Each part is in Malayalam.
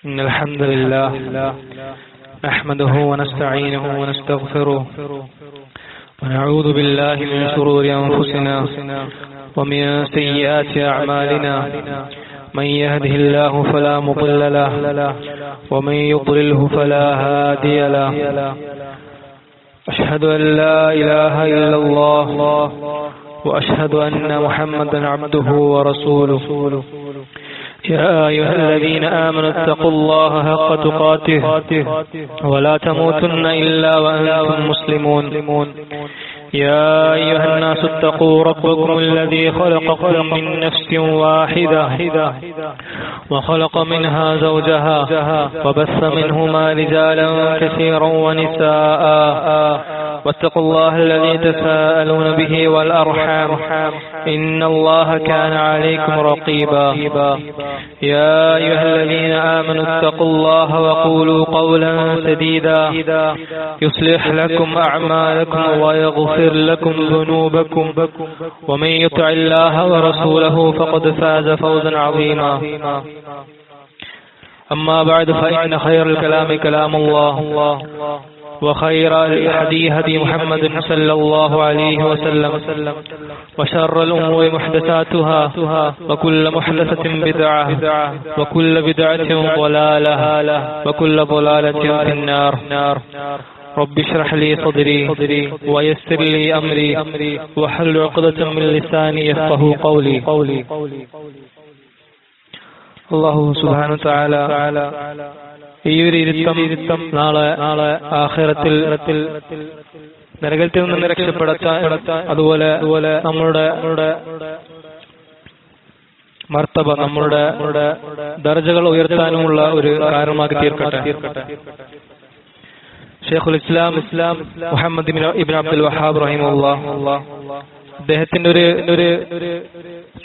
إن الحمد لله نحمده ونستعينه ونستغفره ونعوذ بالله من شرور أنفسنا ومن سيئات أعمالنا من يهده الله فلا مضل له ومن يضلله فلا هادي له أشهد أن لا إله إلا الله وأشهد أن محمدا عبده ورسوله يا أيها الذين آمنوا اتقوا الله حق تقاته ولا تموتن إلا وأنتم مسلمون يا أيها الناس اتقوا ربكم الذي خلقكم من نفس واحدة وخلق منها زوجها وبث منهما رجالا كثيرا ونساء واتقوا الله الذي تساءلون به والأرحام إن الله كان عليكم رقيبا يا أيها الذين آمنوا اتقوا الله وقولوا قولا سديدا يصلح لكم أعمالكم ويغفر لكم ذنوبكم ومن يطع الله ورسوله فقد فاز فوزا عظيما أما بعد فإن خير الكلام كلام الله وخير الهدي هدي محمد صلى الله عليه وسلم وشر الأمور محدثاتها وكل محدثة بدعة وكل بدعة ضلالة وكل ضلالة في النار رب اشرح لي صدري ويسر لي أمري واحلل عقدة من لساني يفقهوا قولي അല്ലാഹു സുബ്ഹാനഹു തആല ഈ ഒരു ഇരുത്തം നാളെ ആഖിറത്തിൽ നരകത്തിൽ നിന്ന് രക്ഷപ്പെടുത്താൻ അതുപോലെ നമ്മുടെ മർത്തബ നമ്മുടെ ദർജകൾ ഉയർത്താനുമുള്ള ഒരു കാരണമാക്കി തീർക്കട്ടെ. ഷെയ്ഖുൽ ഇസ്ലാം മുഹമ്മദ് ഇബ്നു അബ്ദുൽ വഹാബ് റഹിമഹുല്ലാഹ് അദ്ദേഹത്തിന്റെ ഒരു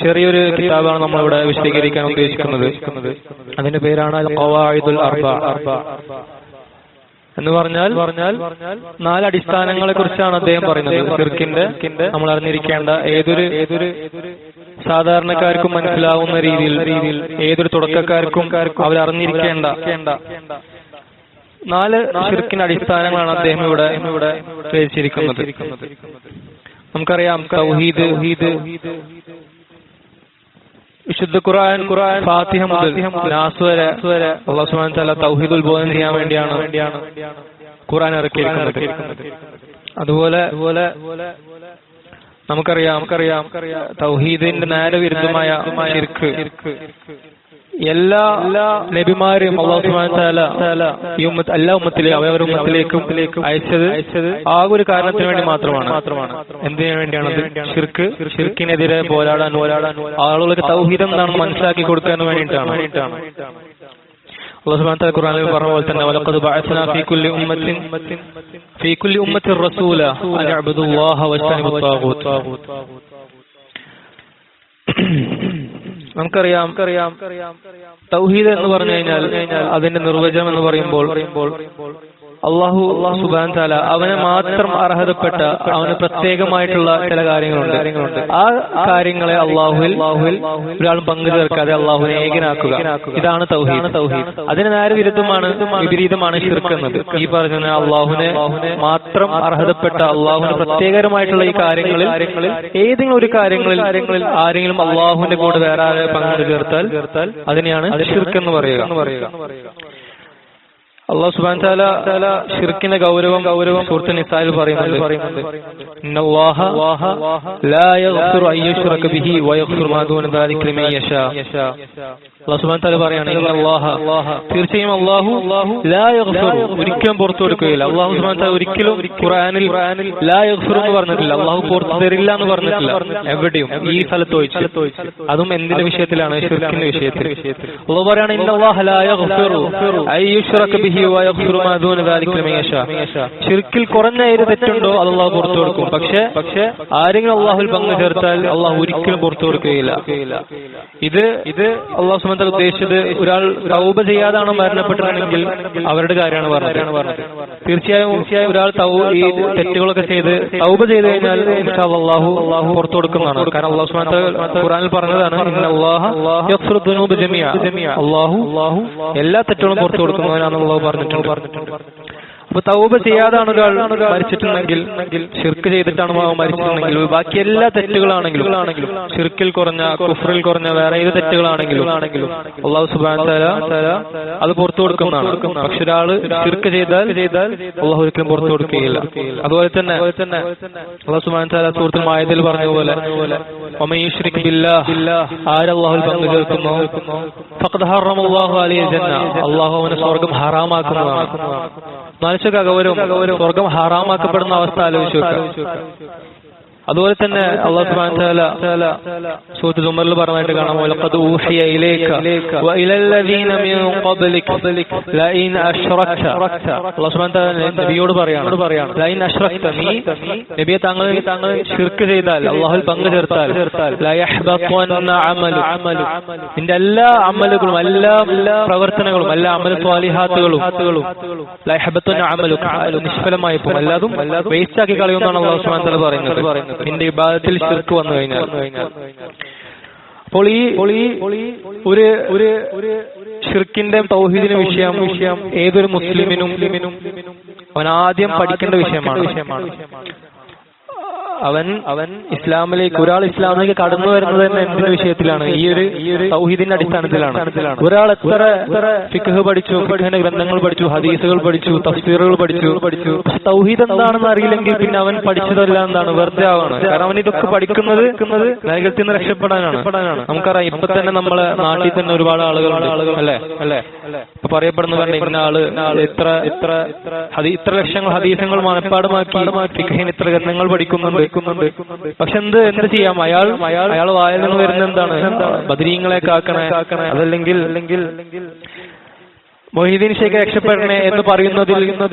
ചെറിയൊരു കിതാബാണ് നമ്മളിവിടെ വിശദീകരിക്കാൻ ഉദ്ദേശിക്കുന്നത്. അതിന്റെ പേരാണ് അൽ ഖവാഇദുൽ അർബഅ എന്ന് പറഞ്ഞാൽ 4 അടിസ്ഥാനങ്ങളെ കുറിച്ചാണ് അദ്ദേഹം പറയുന്നത്. ശിർക്കിന്റെ നമ്മൾ അറിഞ്ഞിരിക്കേണ്ട ഏതൊരു സാധാരണക്കാർക്കും മനസ്സിലാവുന്ന രീതിയിൽ ഏതൊരു തുടക്കക്കാർക്കും അവർ അറിഞ്ഞിരിക്കേണ്ട 4 ശിർക്കിന്റെ അടിസ്ഥാനങ്ങളാണ് അദ്ദേഹം ഇവിടെ രചിച്ചിരിക്കുന്നത്. നമുക്കറിയാം തൗഹീദ് വിശുദ്ധ ഖുർആൻ ഫാത്തിഹ മുതൽ നാസ് വരെ അല്ലാഹു സുബ്ഹാനഹു വ തആല തൗഹീദ് ഉത്ബോധനം ചെയ്യാൻ വേണ്ടിയാണ് ഖുർആൻ ഇറക്കിയിരിക്കുന്നത്. അതുപോലെ നമുക്കറിയാം തൗഹീദിന്റെ നേരെ വിരുദ്ധമായ ശിർക്ക് എല്ലാ നബിമാരും അല്ലാഹു സുബ്ഹാനഹു വ തആല ഈ ഉമ്മത്ത് എല്ലാ അവരുടെ ഉമ്മത്തിലേക്കും അയച്ചത് ആ ഒരു കാരണത്തിന് വേണ്ടി മാത്രമാണ്. എന്തിനു വേണ്ടിയാണത്? ഷിർക്കിനെതിരെ പോരാടാൻ ആളുകൾക്ക് തൗഹീദ് എന്താണെന്ന് മനസ്സിലാക്കി കൊടുക്കാൻ വേണ്ടിയിട്ടാണ്. അല്ലാഹു സുബ്ഹാനഹു വ തആല ഖുർആനിൽ പറഞ്ഞ പോലെ തന്നെ വലഖദ് ബഅസ്നാ ഫീ കുല്ലി ഉമ്മത്തിൻ റസൂല അൻ അഅ്ബുദുല്ലാഹ വജ്തനിബുത് ത്വാഗൂത്ത്. നമുക്കറിയാം തൗഹീദ് എന്ന് പറഞ്ഞു കഴിഞ്ഞാൽ അതിന്റെ നിർവചനം എന്ന് പറയുമ്പോൾ അല്ലാഹു സുബ്ഹാനഹു തആല അവനെ മാത്രം അർഹതപ്പെട്ട അവന് പ്രത്യേകമായിട്ടുള്ള ചില കാര്യങ്ങളുണ്ട്. ആ കാര്യങ്ങളെ അല്ലാഹുവിൽ ഒരാൾ പങ്കു ചേർക്കാതെ അല്ലാഹുവിനെ ഏകനാക്കുക, ഇതാണ് തൗഹീദ്. അതിന് നേരെ വിപരീതമാണ് ശിർക്ക് എന്നത്. ഈ പറഞ്ഞ അല്ലാഹുവിനെ മാത്രം അർഹതപ്പെട്ട അല്ലാഹുവിന് പ്രത്യേകമായിട്ടുള്ള ഈ കാര്യങ്ങളിൽ ഏതെങ്കിലും ഒരു കാര്യങ്ങളിൽ ആരെങ്കിലും അല്ലാഹുവിന്റെ കൂടെ വേറെ ആരെ പങ്കു ചേർത്താൽ അതിനെയാണ് ശിർക്ക് എന്ന് പറയുക. അല്ലാഹു സുബ്ഹാനഹു തആല ശിർക്കിന്റെ ഗൗരവം സൂറത്തുൽ നിസായിൽ പറയുന്നുണ്ട്. ഇന്നല്ലാഹ ലാ യഗ്ഫിറു അൻ യുശ്റക ബിഹി വയഗ്ഫിറു മാ ദൂന ദാലിക ലിമൻ യശാ. അല്ലാഹു സുബ്ഹാനഹു തആല പറയാണ് ഇന്നല്ലാഹ തീർച്ചയായും അല്ലാഹു ലാ യഗ്ഫിറു ഒരിക്കലും പുറത്തു കൊടുക്കുകയില്ല. അല്ലാഹു സുബ്ഹാനഹു തആല ഒരിക്കലും ഖുർആനിൽ ലാ യഗ്ഫിറു എന്ന് പറഞ്ഞിട്ടില്ല. അല്ലാഹു പുറത്തു തരില്ല എന്ന് പറഞ്ഞിട്ടില്ല എവിടെയും. ഈ സ്ഥലത്ത് വെച്ച് അതും എന്തിന്റെ വിഷയത്തിലാണ്? ശിർക്കിന്റെ വിഷയത്തിൽ. അല്ലാഹു പറയാണ് ഇന്നല്ലാഹ ലാ യഗ്ഫിറു അൻ യുശ്റക ബിഹി വയഗ്ഫിറു മാ ദൂന ദാലിക ലിമൻ യശാ. ശിർക്കിൽ കുറഞ്ഞ ഏത് തെറ്റുണ്ടോ അത് അള്ളാഹു പുറത്തു കൊടുക്കും. പക്ഷേ ആരെങ്കിലും അള്ളാഹുവിൽ പങ്കു ചേർത്താൽ അള്ളാഹു ഒരിക്കലും പുറത്തു കൊടുക്കുകയില്ല. ഇത് അള്ളാഹു സുബ്ഹാനഹു വ തആല ഉദ്ദേശിച്ചത് ഒരാൾ തൗബ ചെയ്യാതാണോ മരണപ്പെട്ടതെങ്കിൽ അവരുടെ കാര്യമാണ് പറഞ്ഞത്. തീർച്ചയായും ഒരാൾ ഈ തെറ്റുകളൊക്കെ ചെയ്ത് തൗബ ചെയ്ത് കഴിഞ്ഞാൽ ഇൻഷാ അല്ലാഹു പുറത്തു കൊടുക്കുന്നതാണ്. കാരണം അള്ളാഹു സുബ്ഹാനഹു വ തആല ഖുർആനിൽ പറഞ്ഞതാണ്, ഇന്നല്ലാഹ യഗ്ഫിറു ദുനൂബ ജമീഅ. അള്ളാഹു എല്ലാ തെറ്റുകളും പുറത്തു കൊടുക്കുന്നവനാണെന്ന് അള്ളാഹു പറഞ്ഞിട്ടുണ്ട്. അപ്പൊ തൗബ ചെയ്യാതാണ് ഒരാൾ മരിച്ചിട്ടുണ്ടെങ്കിൽ, ശിർക്ക് ചെയ്തിട്ടാണ് മരിച്ചിട്ടുണ്ടെങ്കിൽ, ബാക്കി എല്ലാ തെറ്റുകളാണെങ്കിലും ശിർക്കിൽ കുറഞ്ഞ, കുഫ്റിൽ കുറഞ്ഞ വേറെ ഏത് തെറ്റുകളാണെങ്കിലും അല്ലാഹു സുബ്ഹാനഹു വ തആല അത് പുറത്തു കൊടുക്കുന്നതാണ്. പക്ഷെ ഒരാള് ശിർക്ക് ചെയ്താൽ അല്ലാഹു ഒരിക്കലും പുറത്തു കൊടുക്കുകയില്ല. അതുപോലെ തന്നെ അല്ലാഹു സുബ്ഹാനഹു വ തആല സൂറത്തുൽ മാഇദയിൽ പറഞ്ഞ പോലെ വമൻ യുശ്രിക് ബില്ലാഹ്, ആര് അല്ലാഹുവിൽ പങ്കു ചേർക്കുന്നു, ഫഖദ് ഹറമല്ലാഹു അലൈഹിൽ ജന്ന, അല്ലാഹു അവന് സ്വർഗ്ഗം ഹറാമാക്കുന്നതാണ്. മനുഷ്യർക്ക് ഗൗരവം, സ്വർഗം ഹറാമാക്കപ്പെടുന്ന അവസ്ഥ ആലോചിച്ചു വെക്കുക. അതുപോലെ തന്നെ അല്ലാഹു സുബ്ഹാനഹു വ തആല സൂറത്തുൽ സുമറിൽ പറഞ്ഞായിട്ട് കാണാം, വലഖദ് ഊഹിയ ഇലൈക വഇലല്ലദീന മിൻ ഖബ്ലിക ലഇൻ അശ്റക്ത. അല്ലാഹു സുബ്ഹാനഹു വ തആല നബിയോട് പറയാണ്, ലഇൻ അശ്റക്ത, നബിയെ താങ്കൾ ശിർക്ക് ചെയ്താൽ, അല്ലാഹുവിൽ പങ്കു ചേർത്താൽ, ലയഹ്ബതന്ന അമലു, നിന്റെ എല്ലാ അമലുകളും, എല്ലാ പ്രവർത്തനങ്ങളും, എല്ലാ അമൽ സ്വാലിഹാത്തുകളും ലയഹ്ബതന്ന അമലു, നിഷ്ഫലമായി പോകും, എല്ലാതും വേസ്റ്റ് ആക്കി കളയുമെന്നാണ് അല്ലാഹു സുബ്ഹാനഹു വ തആല പറയുന്നത് നിന്റെ ഇബാദത്തിൽ ശിർക്ക് വന്നു കഴിഞ്ഞാൽ. അപ്പോൾ ഈ ഒരു ശിർക്കിന്റെ തൗഹീദിന്റെ വിഷയം ഏതൊരു മുസ്ലിമിനും അവൻ ആദ്യം പഠിക്കേണ്ട വിഷയമാണ്. അവൻ ഇസ്ലാമിലേക്ക്, ഒരാൾ ഇസ്ലാമിലേക്ക് കടന്നു വരുന്നത് തന്നെ എന്തിന്റെ വിഷയത്തിലാണ്? ഈ ഒരു തൗഹീദിന്റെ അടിസ്ഥാനത്തിലാണ്. ഒരാൾ എത്ര ഫിഖ് പഠിച്ചു, ഫിഖിന്റെ ഗ്രന്ഥങ്ങൾ പഠിച്ചു, ഹദീസുകൾ പഠിച്ചു, തഫ്സീറുകൾ പഠിച്ചു, തൗഹീദ് എന്താണെന്ന് അറിയില്ലെങ്കിൽ പിന്നെ അവൻ പഠിച്ചതെല്ലാം എന്താണ്? വെറുതെ ആവാണ്. കാരണം അവൻ ഇതൊക്കെ പഠിക്കുന്നത് നരകത്തിൽ നിന്ന് രക്ഷപ്പെടാനാണ്. നമുക്കറിയാം, ഇപ്പൊ തന്നെ നമ്മളെ നാട്ടിൽ തന്നെ ഒരുപാട് ആളുകളുണ്ട്, അല്ലേ? ഇപ്പൊ പറയപ്പെടുന്ന ഇന്ന ആള് ഇത്ര ലക്ഷങ്ങൾ ഹദീസങ്ങൾ മനഃപ്പാടമാക്കി ഫിഖിന് ഇത്ര ഗ്രന്ഥങ്ങൾ പഠിക്കുന്നുണ്ട്. പക്ഷെ എന്ത് ചെയ്യാം? അയാൾ വായിൽ നിന്ന് വരുന്ന എന്താണ്? ബദരീങ്ങളെ കാക്കണേ, അതല്ലെങ്കിൽ മൊഹീദ്ദീൻ ഷേഖ് രക്ഷപ്പെടണേ എന്ന് പറയുന്നതിൽ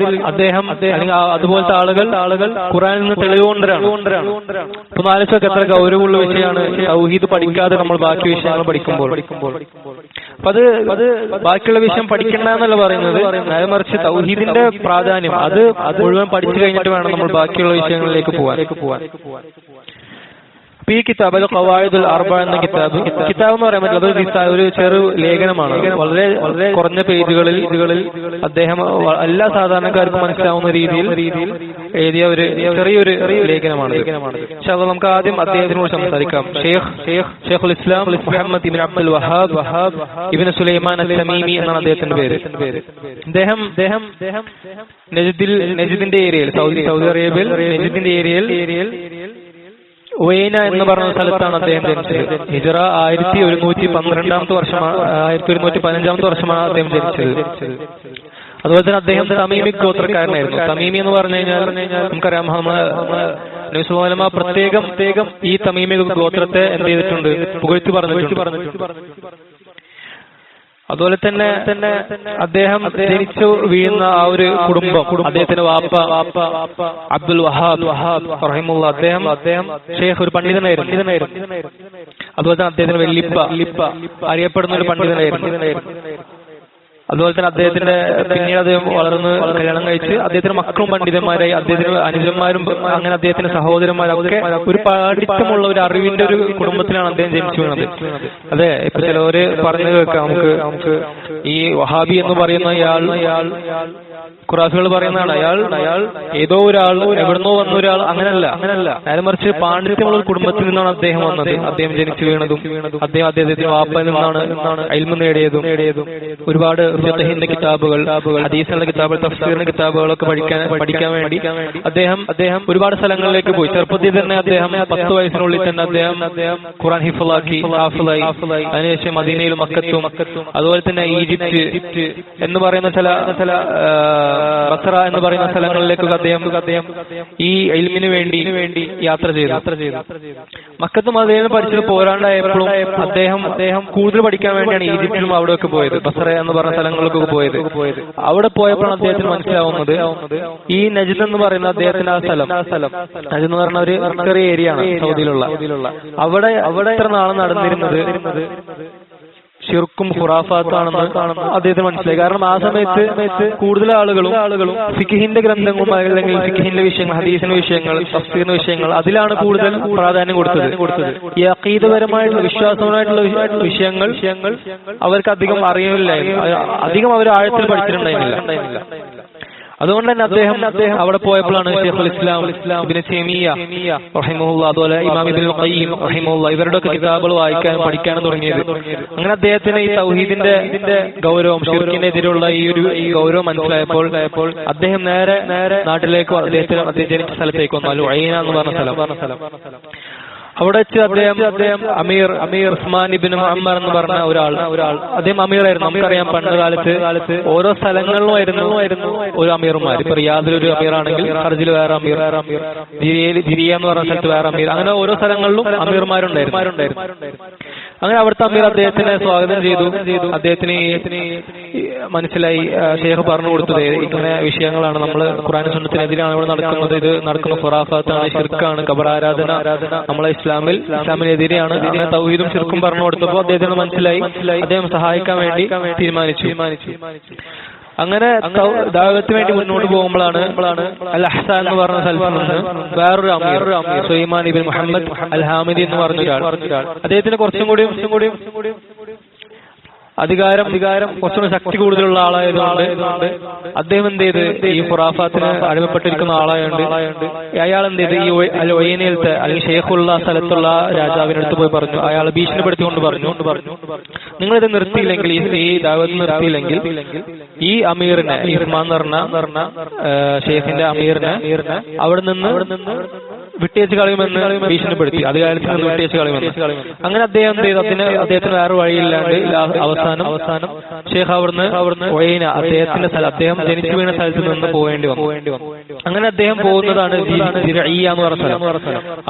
അദ്ദേഹം അല്ലെങ്കിൽ അതുപോലത്തെ ആളുകൾ ഖുർആനിൽ നിന്ന് തെളിവുകൊണ്ടാണ്. അപ്പൊ നാലിച്ചൊക്കെ എത്ര ഗൗരവമുള്ള വിഷയമാണ് തൗഹീദ് പഠിക്കാതെ നമ്മൾ ബാക്കി വിഷയങ്ങൾ പഠിക്കുമ്പോൾ. അപ്പൊ അത് ബാക്കിയുള്ള വിഷയം പഠിക്കണ്ട എന്നല്ല പറയുന്നത്, നേരെ മറിച്ച് തൗഹീദിന്റെ പ്രാധാന്യം അത് മുഴുവൻ പഠിച്ചു കഴിഞ്ഞിട്ട് വേണം നമ്മൾ ബാക്കിയുള്ള വിഷയങ്ങളിലേക്ക് പോവാൻ. ഈ കിതാബ് ഖവായിദുൽ അർബഅ എന്ന കിതാബ് എന്ന് പറയാൻ പറ്റില്ല, ഒരു ചെറു ലേഖനമാണ്. വളരെ കുറഞ്ഞ പേജുകളിൽ അദ്ദേഹം എല്ലാ സാധാരണക്കാർക്കും മനസ്സിലാവുന്ന രീതിയിൽ എഴുതിയ ഒരു ചെറിയൊരു ലേഖനമാണ്. പക്ഷെ അത് നമുക്ക് ആദ്യം അദ്ദേഹത്തിനോട് സംസാരിക്കാം. ഷെയ്ഖുൽ ഇസ്ലാം മുഹമ്മദ് ഇബ്നു അബ്ദുൽ വഹാബ് ഇബ്നു സുലൈമാൻ അൽ-തമീമി എന്നാണ് അദ്ദേഹത്തിന്റെ പേര്. അദ്ദേഹം നജ്ദിന്റെ ഏരിയയിൽ, സൗദി അറേബ്യയിൽ നജ്ദിന്റെ ഏരിയയിൽ ഒയൈന എന്ന് പറഞ്ഞ സ്ഥലത്താണ് അദ്ദേഹം ജനിച്ചത്. ഹിജ്റ 1115 വർഷമാണ് അദ്ദേഹം ജനിച്ചത്. അതുപോലെ തന്നെ അദ്ദേഹം തമീമി ഗോത്രക്കാരനായിരുന്നു. തമീമി എന്ന് പറഞ്ഞു കഴിഞ്ഞാൽ നമുക്കറിയാം, നബി സല്ലല്ലാഹു അലൈഹി വസല്ലം പ്രത്യേകം ഈ തമീമി ഗോത്രത്തെ എന്ത് ചെയ്തിട്ടുണ്ട്? പുകഴ്ത്തി പറഞ്ഞിട്ടുണ്ട്. അതുപോലെ തന്നെ അദ്ദേഹം ജനിച്ചു വീഴുന്ന ആ ഒരു കുടുംബം, അദ്ദേഹത്തിന്റെ വാപ്പ അബ്ദുൽ വഹാബ് റഹിമുള്ള, അദ്ദേഹം ഷെയ്ഖ് ഒരു പണ്ഡിതനായിരുന്നു. അതുപോലെ തന്നെ അദ്ദേഹത്തിന് വല്ലിപ്പ അറിയപ്പെടുന്ന ഒരു പണ്ഡിതനായിരുന്നു. അതുപോലെ തന്നെ അദ്ദേഹത്തിന്റെ പിന്നീട് അദ്ദേഹം വളർന്ന് കല്യാണം കഴിച്ച് അദ്ദേഹത്തിന് മക്കളും പണ്ഡിതന്മാരായി, അദ്ദേഹത്തിന് അനുജന്മാരും അങ്ങനെ അദ്ദേഹത്തിന്റെ സഹോദരന്മാരൊക്കെ ഒരു പാണ്ഡിത്യമുള്ള ഒരു അറിവിന്റെ ഒരു കുടുംബത്തിലാണ് അദ്ദേഹം ജനിച്ചു വീണത്. അതെ, ഇപ്പൊ ചിലവര് പറഞ്ഞു കേൾക്കാം, നമുക്ക് ഈ വഹാബി എന്ന് പറയുന്ന ഇയാൾ ഖുറാഫികൾ പറയുന്നതാണ്, അയാൾ ഏതോ ഒരാൾ, എവിടുന്നോ വന്ന ഒരാൾ, അങ്ങനല്ല. നേരെ മറിച്ച് പാണ്ഡിത്യമുള്ള ഒരു കുടുംബത്തിൽ നിന്നാണ് അദ്ദേഹം വന്നത്. അദ്ദേഹം ജനിച്ചു വീണതും അദ്ദേഹത്തിന്റെ വാപ്പയിൽ നിന്നാണ് ഇൽമ് നേടിയതും. ഒരുപാട് ഫിഖ്ഹിന്റെ കിതാബുകൾ, ഹദീസുകളുടെ കിതാബുകൾ, തഫ്സീറിന്റെ കിതാബുകളൊക്കെ പഠിക്കാൻ വേണ്ടി അദ്ദേഹം ഒരുപാട് സ്ഥലങ്ങളിലേക്ക് പോയി. ചെറുപ്പത്തിൽ തന്നെ അദ്ദേഹം 10 വയസ്സിനുള്ളിൽ തന്നെ അദ്ദേഹം ഖുർആൻ ഹിഫ്ളാക്കി, ഹാഫിളായി. അതിനുശേഷം മദീനയിലും മക്കത്തും അതുപോലെ തന്നെ ഈജിപ്റ്റ് എന്ന് പറയുന്ന ചില ബസ്ര എന്ന് പറയുന്ന സ്ഥലങ്ങളിലേക്ക് അദ്ദേഹം ഈ ഇൽമിന് വേണ്ടി യാത്ര ചെയ്തു. മക്കത്ത് മദീനയിൽ പഠിച്ചത് പോരാണ്ടായപ്പോഴും അദ്ദേഹം കൂടുതൽ പഠിക്കാൻ വേണ്ടിയാണ് ഈജിപ്തിലും അവിടെയൊക്കെ പോയത്, ബസ്ര എന്ന് പറഞ്ഞ സ്ഥലങ്ങളിലൊക്കെ പോയത്. അവിടെ പോയപ്പോൾ അദ്ദേഹത്തിന് മനസ്സിലാവുന്നത് ഈ നജ്ദ് എന്ന് പറയുന്ന അദ്ദേഹത്തിന്റെ ആ സ്ഥലം നജ്ദ് എന്ന് പറഞ്ഞ ഒരു ചെറിയ ഏരിയ ആണ് സൗദിയിലുള്ള. അവിടെ എത്ര നാളെ നടന്നിരുന്നത് ഷിർക്കും ഖുറാഫാത്താണെന്ന് അദ്ദേഹത്തിന് മനസ്സിലായി. കാരണം ആ സമയത്ത് കൂടുതൽ ആളുകളും ഫിഖിന്റെ ഗ്രന്ഥങ്ങളും അല്ലെങ്കിൽ ഫിഖിന്റെ വിഷയങ്ങൾ, ഹദീസിന്റെ വിഷയങ്ങൾ, തഫ്സീറിന്റെ വിഷയങ്ങൾ അതിലാണ് കൂടുതൽ പ്രാധാന്യം കൊടുത്തത്. ഈ അഖീദപരമായിട്ടുള്ള വിശ്വാസപരമായിട്ടുള്ള വിഷയങ്ങൾ അവർക്ക് അധികം അറിയില്ലായിരുന്നു, അധികം അവർ ആഴത്തിൽ പഠിച്ചിട്ടുണ്ടായിരുന്നില്ല. അതുകൊണ്ട് തന്നെ അദ്ദേഹം അവിടെ പോയപ്പോഴാണ് ശൈഖുൽ ഇസ്ലാം ഇബ്നു തൈമിയ്യ റഹിമഹുല്ലാഹ്, അതുപോലെ ഇമാം ഇബ്നുൽ ഖയ്യിം റഹിമഹുല്ലാഹ് ഇവരുടെ കിതാബുകൾ വായിക്കാനും പഠിക്കാനും തുടങ്ങിയത്. അങ്ങനെ അദ്ദേഹത്തിന് ഈ തൗഹീദിന്റെ ഗൗരവം, ശിർക്കിനെതിരെയുള്ള ഈ ഒരു ഗൗരവം മനസ്സിലായപ്പോൾ അദ്ദേഹം നേരെ നാട്ടിലേക്ക് അദ്ദേഹം ജനിച്ച സ്ഥലത്തേക്ക് വന്നു, അൽ ഉഐന എന്ന് പറഞ്ഞ സ്ഥലം. അവിടെ വെച്ച് അദ്ദേഹം അമീർ ഉസ്മാൻ ഇബ്നു മുഅമ്മർ എന്ന് പറഞ്ഞ ഒരാൾ അദ്ദേഹം അമീറായിരുന്നു. നമുക്കറിയാം പണ്ട് കാലത്ത് ഓരോ സ്ഥലങ്ങളിലുമായിരുന്നു ഒരു അമീർമാർ. ഇപ്പൊ റിയാദിൽ ഒരു അമീറാണെങ്കിൽ ഖർജിൽ വേറെ അമീർ, ജിരിയ എന്ന് പറഞ്ഞ സ്ഥലത്ത് വേറെ അമീർ, അങ്ങനെ ഓരോ സ്ഥലങ്ങളിലും അമീർമാരുണ്ടായിരുന്നു. അങ്ങനെ അവിടുത്തെ അമീർ അദ്ദേഹത്തിനെ സ്വാഗതം ചെയ്തു. അദ്ദേഹത്തിന് മനസ്സിലായി, ഷെയ്ഖ് പറഞ്ഞു കൊടുത്തത് ഇങ്ങനെ വിഷയങ്ങളാണ്, നമ്മൾ ഖുർആൻ സുന്നത്തിനെതിരാണ് ഇവിടെ നടക്കുന്നത്, ഇത് നടക്കുന്ന ഖുറാഫാത്താണ്, ശിർക്കാണ്, ഖബറാരാധന നമ്മളെ ഇസ്ലാമിനെതിരെയാണ്. അങ്ങനെ തൗഹീദും ശിർക്കും പറഞ്ഞു കൊടുത്തപ്പോൾ അദ്ദേഹത്തിന് മനസ്സിലായി. അദ്ദേഹം സഹായിക്കാൻ വേണ്ടി തീരുമാനിച്ചു. അങ്ങനെ ദഅവത്തിന് വേണ്ടി മുന്നോട്ട് പോകുമ്പോഴാണ് അൽ അഹ്സാൻ എന്ന് പറഞ്ഞ സ്ഥലത്ത് നിന്ന് വേറൊരു അമീർ സുലൈമാൻ ഇബ്നു മുഹമ്മദ് അൽ ഹാമിദി എന്ന് പറഞ്ഞ ഒരാൾ, അദ്ദേഹത്തിന് കുറച്ചും കൂടി അധികാരം കുറച്ചുകൂടി ശക്തി കൂടുതലുള്ള ആളായതുകൊണ്ട് അദ്ദേഹം എന്ത് ചെയ്ത് ഈ ഖുറാഫാത്തിന് അടിമപ്പെട്ടിരിക്കുന്ന ആളായതുകൊണ്ട് അയാൾ എന്ത് ചെയ്ത് ഈ അൽ ഉഐനയിലത്തെ അല്ലെങ്കിൽ ഷെയ്ഖുള്ള സ്ഥലത്തുള്ള രാജാവിനടുത്ത് പോയി പറഞ്ഞു, അയാൾ ഭീഷണിപ്പെടുത്തിക്കൊണ്ട് പറഞ്ഞു നിങ്ങളിത് നിർത്തിയില്ലെങ്കിൽ, ഈ ദഅവത്ത് നിർത്തിയില്ലെങ്കിൽ ഈ അമീറിനെ, ഇർമാൻ എന്ന് പറഞ്ഞ ഷെയ്ഖിന്റെ അമീറിനെ അവിടെ നിന്ന് വിട്ടേച്ച് കളയുമെന്ന് ഭീഷണിപ്പെടുത്തി, അധികാരത്തിൽ നിന്ന് വിട്ടേച്ച് കളയുമെന്ന്. അങ്ങനെ അദ്ദേഹം എന്ത് ചെയ്തു, അദ്ദേഹത്തിന് വേറെ വഴിയില്ലാണ്ട് അവസാനം ഷെയ്ഖ് അവിടുന്ന് ഉഐന അദ്ദേഹത്തിന്റെ സ്ഥലം, അദ്ദേഹം ജനിച്ചു വീണ സ്ഥലത്ത് നിന്ന് പോവേണ്ടി വന്നു. അങ്ങനെ അദ്ദേഹം പോകുന്നതാണ് ദിർഇയ്യ എന്ന് പറഞ്ഞ സ്ഥലം.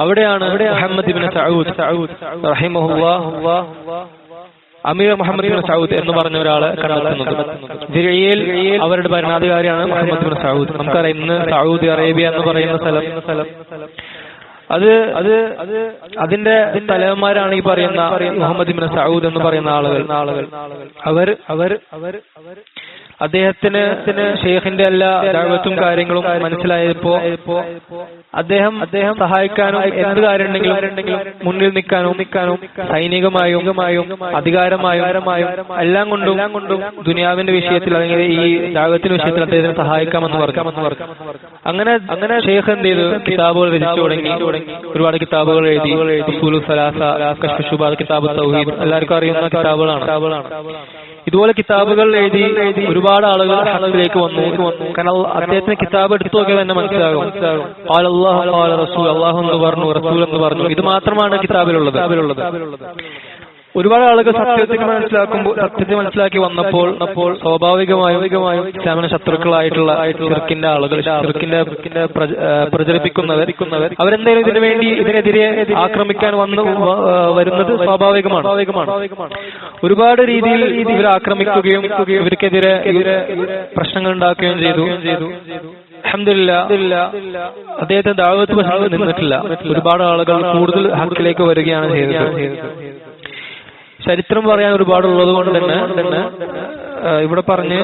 അവിടെയാണ് മുഹമ്മദ് ഇബ്നു സഊദ് റഹിമഹുല്ലാഹ്, അമീർ മുഹമ്മദ് ഇബ്നു സഊദ് എന്ന് പറഞ്ഞ ഒരാളെ കണ്ടെത്തുന്നത്. ദിർഇയ്യയിൽ അവരുടെ ഭരണാധികാരിയാണ് മുഹമ്മദ് ഇബ്നു സഊദ്. നമുക്കറിയാം ഇന്ന് സൗദി അറേബ്യ എന്ന് പറയുന്ന സ്ഥലം അതിന്റെ തലവന്മാരാണ് ഈ പറയുന്ന മുഹമ്മദ് ഇബ്നു സഊദ് എന്ന് പറയുന്ന ആളുകൾ. അവർ അദ്ദേഹത്തിന് ഷെയ്ഖിന്റെ എല്ലാ ദഅവത്തും കാര്യങ്ങളും മനസ്സിലായപ്പോ അദ്ദേഹം സഹായിക്കാനും എന്ത് കാര്യം ഉണ്ടെങ്കിലും മുന്നിൽ നിൽക്കാനും സൈനികമായും അധികാരമായും എല്ലാം കൊണ്ടും ദുനിയാവിന്റെ വിഷയത്തിൽ അല്ലെങ്കിൽ ഈ ദഅവത്തിന്റെ വിഷയത്തിൽ അദ്ദേഹത്തിന് സഹായിക്കാമെന്ന് പറഞ്ഞു. അങ്ങനെ ഷെയ്ഖ് എന്ത് ചെയ്തു, കിതാബുകൾ രചിച്ചു തുടങ്ങി. ഒരുപാട് കിതാബുകൾ എഴുതി. ഉസൂലുൽ സലാസ, കശ്ഫ് ശുബഹാത്ത്, കിതാബ് തൗഹീദ് എല്ലാവർക്കും അറിയുന്ന കിതാബുകളാണ്. ഇതുപോലെ കിതാബുകൾ എഴുതി ഒരുപാട് ആളുകൾ ഹഖിലേക്ക് വന്നു. കാരണം അദ്ദേഹത്തിന് കിതാബ് എടുത്തു നോക്കിയാൽ തന്നെ മനസ്സിലാകും, അല്ലാഹു എന്ന് പറഞ്ഞു, റസൂൽ എന്ന് പറഞ്ഞു. ഇത് മാത്രമാണ് കിതാബിലുള്ളത്. ഒരുപാട് ആളുകൾ സത്യത്തെ മനസ്സിലാക്കി വന്നപ്പോൾ സ്വാഭാവികമായും ഇസ്ലാമിന് ശത്രുക്കളായിട്ടുള്ള ഷിർക്കിന്റെ ആളുകൾ, ഷിർക്കിന്റെ പ്രചരിപ്പിക്കുന്നവർ അവരെന്തായാലും ഇതിനെതിരെ ആക്രമിക്കാൻ വരുന്നത് സ്വാഭാവികമാണ്. ഒരുപാട് രീതിയിൽ ഇവരെ ആക്രമിക്കുകയും ഇവർക്കെതിരെ പ്രശ്നങ്ങൾ ഉണ്ടാക്കുകയും ചെയ്തു. അൽഹംദുലില്ലാഹ് അദ്ദേഹത്തെ ദഅവത്ത് പക്ഷേ നിന്നിട്ടില്ല. ഒരുപാട് ആളുകൾ കൂടുതൽ ഹഖിലേക്ക് വരികയാണ് ചെയ്തത്. ചരിത്രം പറയാൻ ഒരുപാടുള്ളത് കൊണ്ട് തന്നെ ഇവിടെ പറഞ്ഞ്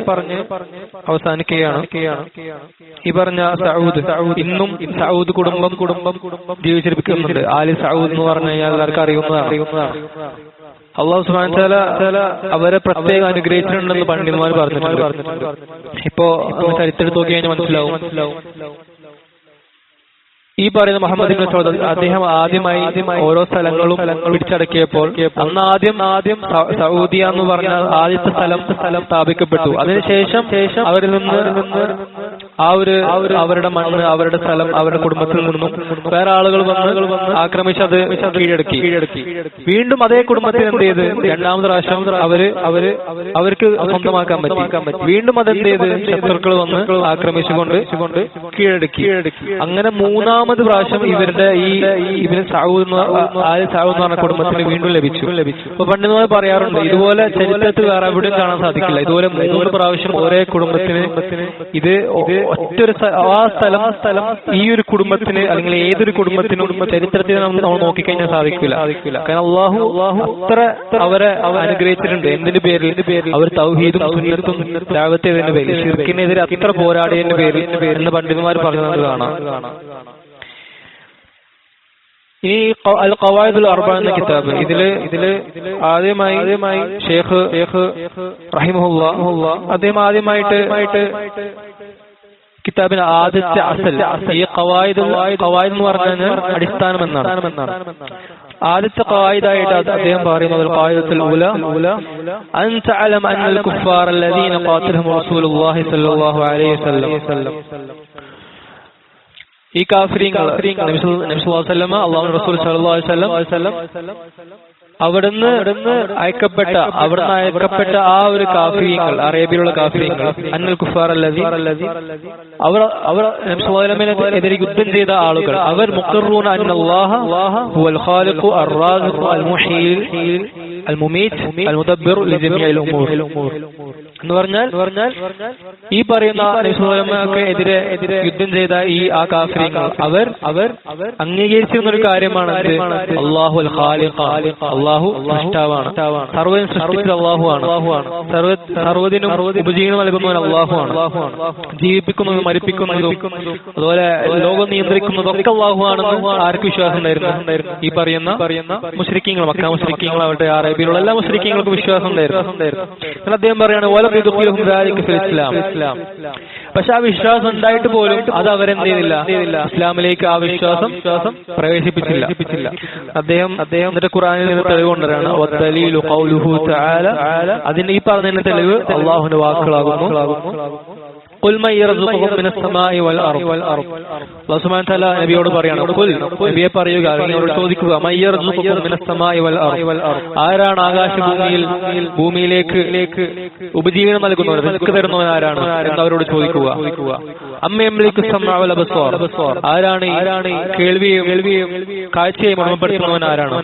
അവസാനിക്കുകയാണ്. ഈ പറഞ്ഞ സഊദ് ഇന്നും സഊദ് കുടുംബം ജീവിച്ചിരിക്കുന്നുണ്ട്. ആലി സഊദ് എന്ന് പറഞ്ഞു കഴിഞ്ഞാൽ എല്ലാവർക്കും അറിയുന്നതാണ്. അല്ലാഹു സുബ്ഹാനഹു വ തആല അവരെ പ്രത്യേകം അനുഗ്രഹിച്ചിട്ടുണ്ടെന്ന് പണ്ഡിതന്മാർ പറഞ്ഞിട്ടുണ്ട്. ഇപ്പോ ചരിത്രം എടുത്ത് നോക്കി കഴിഞ്ഞാൽ മനസ്സിലാവും. ഈ പറയുന്ന മുഹമ്മദ് ഇബ്നു സഊദ് അദ്ദേഹം ആദ്യമായി ഓരോ സ്ഥലങ്ങളും പിടിച്ചടക്കിയപ്പോൾ അന്ന് ആദ്യം സൗദിയ എന്ന് പറഞ്ഞ ആദ്യത്തെ സ്ഥലം സ്ഥാപിക്കപ്പെട്ടു. അതിനുശേഷം അവരിൽ നിന്ന് അവരുടെ മണ്ണ്, അവരുടെ സ്ഥലം, അവരുടെ കുടുംബത്തിൽ നിന്നും വേറെ ആളുകൾ വന്ന് ആക്രമിച്ച് അത് കീഴടക്കി. വീണ്ടും അതേ കുടുംബത്തിന് എന്ത് ചെയ്ത് രണ്ടാമത് പ്രാവശ്യം അവർക്ക് സ്വന്തമാക്കാൻ പറ്റി. വീണ്ടും അതെന്ത് ചെയ്ത് ശത്രുക്കൾ വന്ന് ആക്രമിച്ചുകൊണ്ട് കീഴടക്കി. അങ്ങനെ മൂന്നാമത് പ്രാവശ്യം ഇവരുടെ ഇവന് സാവൂദ് എന്ന് പറഞ്ഞ കുടുംബത്തിന് വീണ്ടും ലഭിച്ചു. അപ്പൊ പണ്ഡിതന്മാർ പറയാറുണ്ട്, ഇതുപോലെ ചരിത്രത്തിൽ വേറെ എവിടെയും കാണാൻ സാധിക്കില്ല. ഇതുപോലെ 3 പ്രാവശ്യം ഒരേ കുടുംബത്തിന് ഇത് ഒറ്റൊരു ആ സ്ഥലം ഈ ഒരു കുടുംബത്തിന് അല്ലെങ്കിൽ ഏതൊരു കുടുംബത്തിനും ചരിത്രത്തിൽ നമ്മൾ നോക്കിക്കഴിഞ്ഞാൽ സാധിക്കില്ല. കാരണം അള്ളാഹു അത്ര അവരെ അനുഗ്രഹിച്ചിട്ടുണ്ട്. എന്തിന്റെ പേരിൽ? അവർ തൗഹീദും സുന്നത്തും ദഅവത്തിന്റെ പേരിൽ, ശിർക്കിനെതിരെ അത്ര പോരാടിയതിന്റെ പേരിൽ എന്ന് പണ്ഡിതന്മാർ പറഞ്ഞത് കാണാം. ഈ അൽ ഖവായിദുൽ അർബഅ എന്ന കിതാബ്, ഇതില് ആദ്യമായി ഷേഖ് റഹിമഹുല്ലാഹ് അദ്ദേഹം ആദ്യമായിട്ട് കിതാബിന് ആദ്യത്തെ അസൽ ഈ ഖവായിദ് എന്ന് പറഞ്ഞാൽ അടിസ്ഥാനം എന്നാണ്. ആദ്യത്തെ ഖവായിദായിട്ട് അദ്ദേഹം പറയുന്നത് ഖവായിദത്തുൽ ഊല അൻ തഅലം അന്നൽ കുഫാർ അല്ലദീന ഖാതലഹും റസൂലുള്ളാഹി സ്വല്ലല്ലാഹു അലൈഹി വസല്ലം, ഈ കാഫിരീങ്ങൾ നബി സല്ലല്ലാഹു അലൈഹി വസല്ലം അല്ലാഹുവിന്റെ റസൂൽ സല്ലല്ലാഹു അലൈഹി വസല്ലം അവിടുന്ന് അയക്കപ്പെട്ട ആ ഒരു കാഫിരീങ്ങൾ, അറേബ്യയിലുള്ള കാഫിരീങ്ങൾ, അന്നൽ കുഫാർ അല്ലദീ അവർ നബി സല്ലല്ലാഹു അലൈഹി വസല്ലമക്കെതിരെ യുദ്ധം ചെയ്ത ആളുകൾ, അവർ മുഖറൂന അന്നല്ലാഹ ഹുവൽ ഖാലിഖു അർ-റാസിഖു അൽ-മുഹീ അൽ-മുമീത് അൽ-മുദബ്ബിർ ലിജമീഇൽ ഉമൂർ എന്ന് പറഞ്ഞാൽ ഈ പറയുന്ന നബി സല്ലല്ലാഹു അലൈഹി വസല്ലമക്കെതിരെ യുദ്ധം ചെയ്ത ആ കാഫിരീങ്ങൾ അവർ അംഗീകരിച്ചിരുന്ന ഒരു കാര്യമാണ് അല്ലാഹു അൽ ഖാലിഖ്, അള്ളാഹു സൃഷ്ടാവാണ്, സർവ്വം സൃഷ്ടിച്ചത് അള്ളാഹുവാണ്, സർവ്വതിനും ഉപജീവനം നൽകുന്നവൻ അള്ളാഹുവാണ്, ജീവിപ്പിക്കുന്നതും മരിപ്പിക്കുന്നതും അതുപോലെ ലോകം നിയന്ത്രിക്കുന്നതൊക്കെ അള്ളാഹുവാണെന്ന് ആർക്ക് വിശ്വാസം ഉണ്ടായിരുന്നു? ഈ പറയുന്ന മുശ്രിക്കീങ്ങൾ, മക്ക മുശ്രിക്കീങ്ങളാവട്ടെ അറേബ്യയിലുള്ള എല്ലാ മുശ്രിക്കീങ്ങൾക്കും വിശ്വാസം ഉണ്ടായിരുന്നു. അദ്ദേഹം പറയാണ് ഇസ്ലാം. പക്ഷെ ആ വിശ്വാസം ഉണ്ടായിട്ട് പോലും അത് അവരെന്ത് ചെയ്തില്ല? ഇസ്ലാമിലേക്ക് ആ വിശ്വാസം പ്രവേശിപ്പിച്ചില്ല. അദ്ദേഹം എന്നിട്ട് ഖുർആനിൽ നിന്ന് തെളിവ് കൊണ്ടുവരാണ്. അതിന് ഈ പറഞ്ഞതിന്റെ തെളിവ് അള്ളാഹുവിന്റെ വാക്കുകളാകുന്നു. ഖുൽ മൻ യർസുഖുകും മിനസ് സമാഇ വൽ അർദ്. അല്ലാഹു സുബ്ഹാനഹു വ തആല നബിയോട് പറയാണ്, ഖുൽ നബിയെ പറയുക, അവരോട് ചോദിക്കുക, മൻ യർസുഖുകും മിനസ് സമാഇ വൽ അർദ്, ആരാണ് ഭൂമിയിലേക്ക് ഉപജീവനം നൽകുന്നവർ, റിസ്ക് തരുന്നവൻ ആരാണ് എന്ന് അവരോട് ചോദിക്കുക. അമ്മ യംലികു സമഅ വൽ അബ്സാർ, ആരാണ് കേൾവിയും കാഴ്ചയും ഉടമപ്പെടുത്തുന്നവൻ ആരാണ്?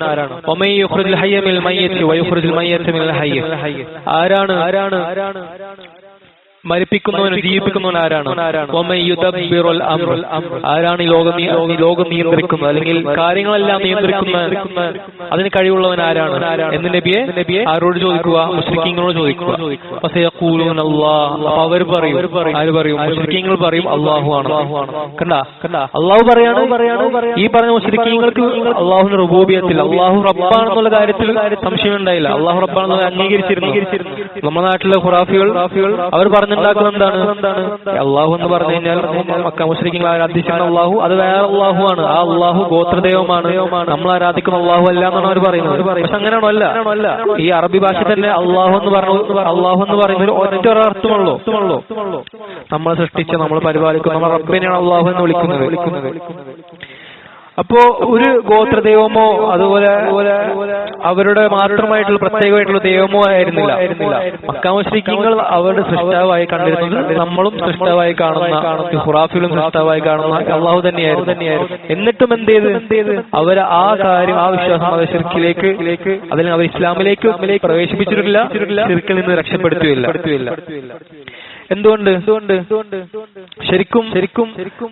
വമൻ യുഖ്രിജുൽ ഹയ്യ മിനൽ മയ്യിത്തി വയുഖ്രിജുൽ മയ്യിത്ത മിനൽ ഹയ്യ, ആരാണ് മരിപ്പിക്കുന്നവനും ജീവിപ്പിക്കുന്നവൻ ആരാണ്? ആരാണ് ഈ ലോകം നിയന്ത്രിക്കുന്നത് അല്ലെങ്കിൽ കാര്യങ്ങളെല്ലാം നിയന്ത്രിക്കുന്ന അതിന് കഴിവുള്ളവൻ ആരാണ് എന്ന് നബിയെ ആരോട് ചോദിക്കുക? മുശ്രിക്കീങ്ങളോട് ചോദിക്കുക. അവർ പറയും, മുശ്രിക്കീങ്ങൾ പറയും അള്ളാഹുവാണ്. കണ്ടാ അള്ളാഹു പറയാണ്, ഈ പറഞ്ഞ മുശ്രിക്കീങ്ങൾക്ക് അള്ളാഹുവിന്റെ റുബൂബിയത്തിൽ അള്ളാഹു റബ്ബാണെന്നുള്ള കാര്യത്തിൽ സംശയം ഉണ്ടായില്ല. അള്ളാഹു റബ്ബാണെന്ന് അംഗീകരിച്ചിരുന്നു. നമ്മുടെ നാട്ടിലെ ഖുറാഫികൾ അവർ പറഞ്ഞുണ്ടാക്കുന്നത് എന്താണ്? അള്ളാഹു എന്ന് പറഞ്ഞു കഴിഞ്ഞാൽ മക്ക മുശ്രിക്കീങ്ങൾ ആരാധിക്കുന്ന അള്ളാഹു അത് വേറെ അള്ളാഹുവാണ്. ആ അള്ളാഹു ഗോത്രദൈവമാണ്, നമ്മൾ ആരാധിക്കുന്ന അള്ളാഹു അല്ല എന്നാണ് അവർ പറയുന്നത്. പക്ഷെ അങ്ങനെയാണോ? അല്ല. ഈ അറബി ഭാഷ തന്നെ അള്ളാഹു എന്ന് പറയുന്നത് ഒറ്റ അർത്ഥമുള്ളൂ. നമ്മൾ സൃഷ്ടിച്ച, നമ്മൾ പരിപാലിക്കുന്ന നമ്മൾ റബ്ബിനെയാണ് അള്ളാഹു എന്ന് വിളിക്കുന്നത്. അപ്പോ ഒരു ഗോത്രദൈവമോ അതുപോലെ അവരുടെ മാത്രമായിട്ടുള്ള പ്രത്യേകമായിട്ടുള്ള ദൈവമോ ആയിരുന്നില്ല. മക്ക മുശ്രിക്കീങ്ങൾ അവരുടെ സൃഷ്ടാവായി കണ്ടിരുന്നത് നമ്മളും സൃഷ്ടാവായി കാണുന്ന, ഖുറാഫികളും സൃഷ്ടാവായി കാണുന്ന അള്ളാഹു തന്നെയായിരുന്നു. എന്നിട്ടും എന്ത് ചെയ്ത് അവർ ആ കാര്യം, ആ വിശ്വാസം അവർ ശിർക്കിലേക്ക് അതിൽ അവർ ഇസ്ലാമിലേക്ക് പ്രവേശിപ്പിച്ചിട്ടില്ല, ശിർക്കിൽ നിന്ന് രക്ഷപ്പെടുത്തുകയില്ല. എന്തുകൊണ്ട്? ശരിക്കും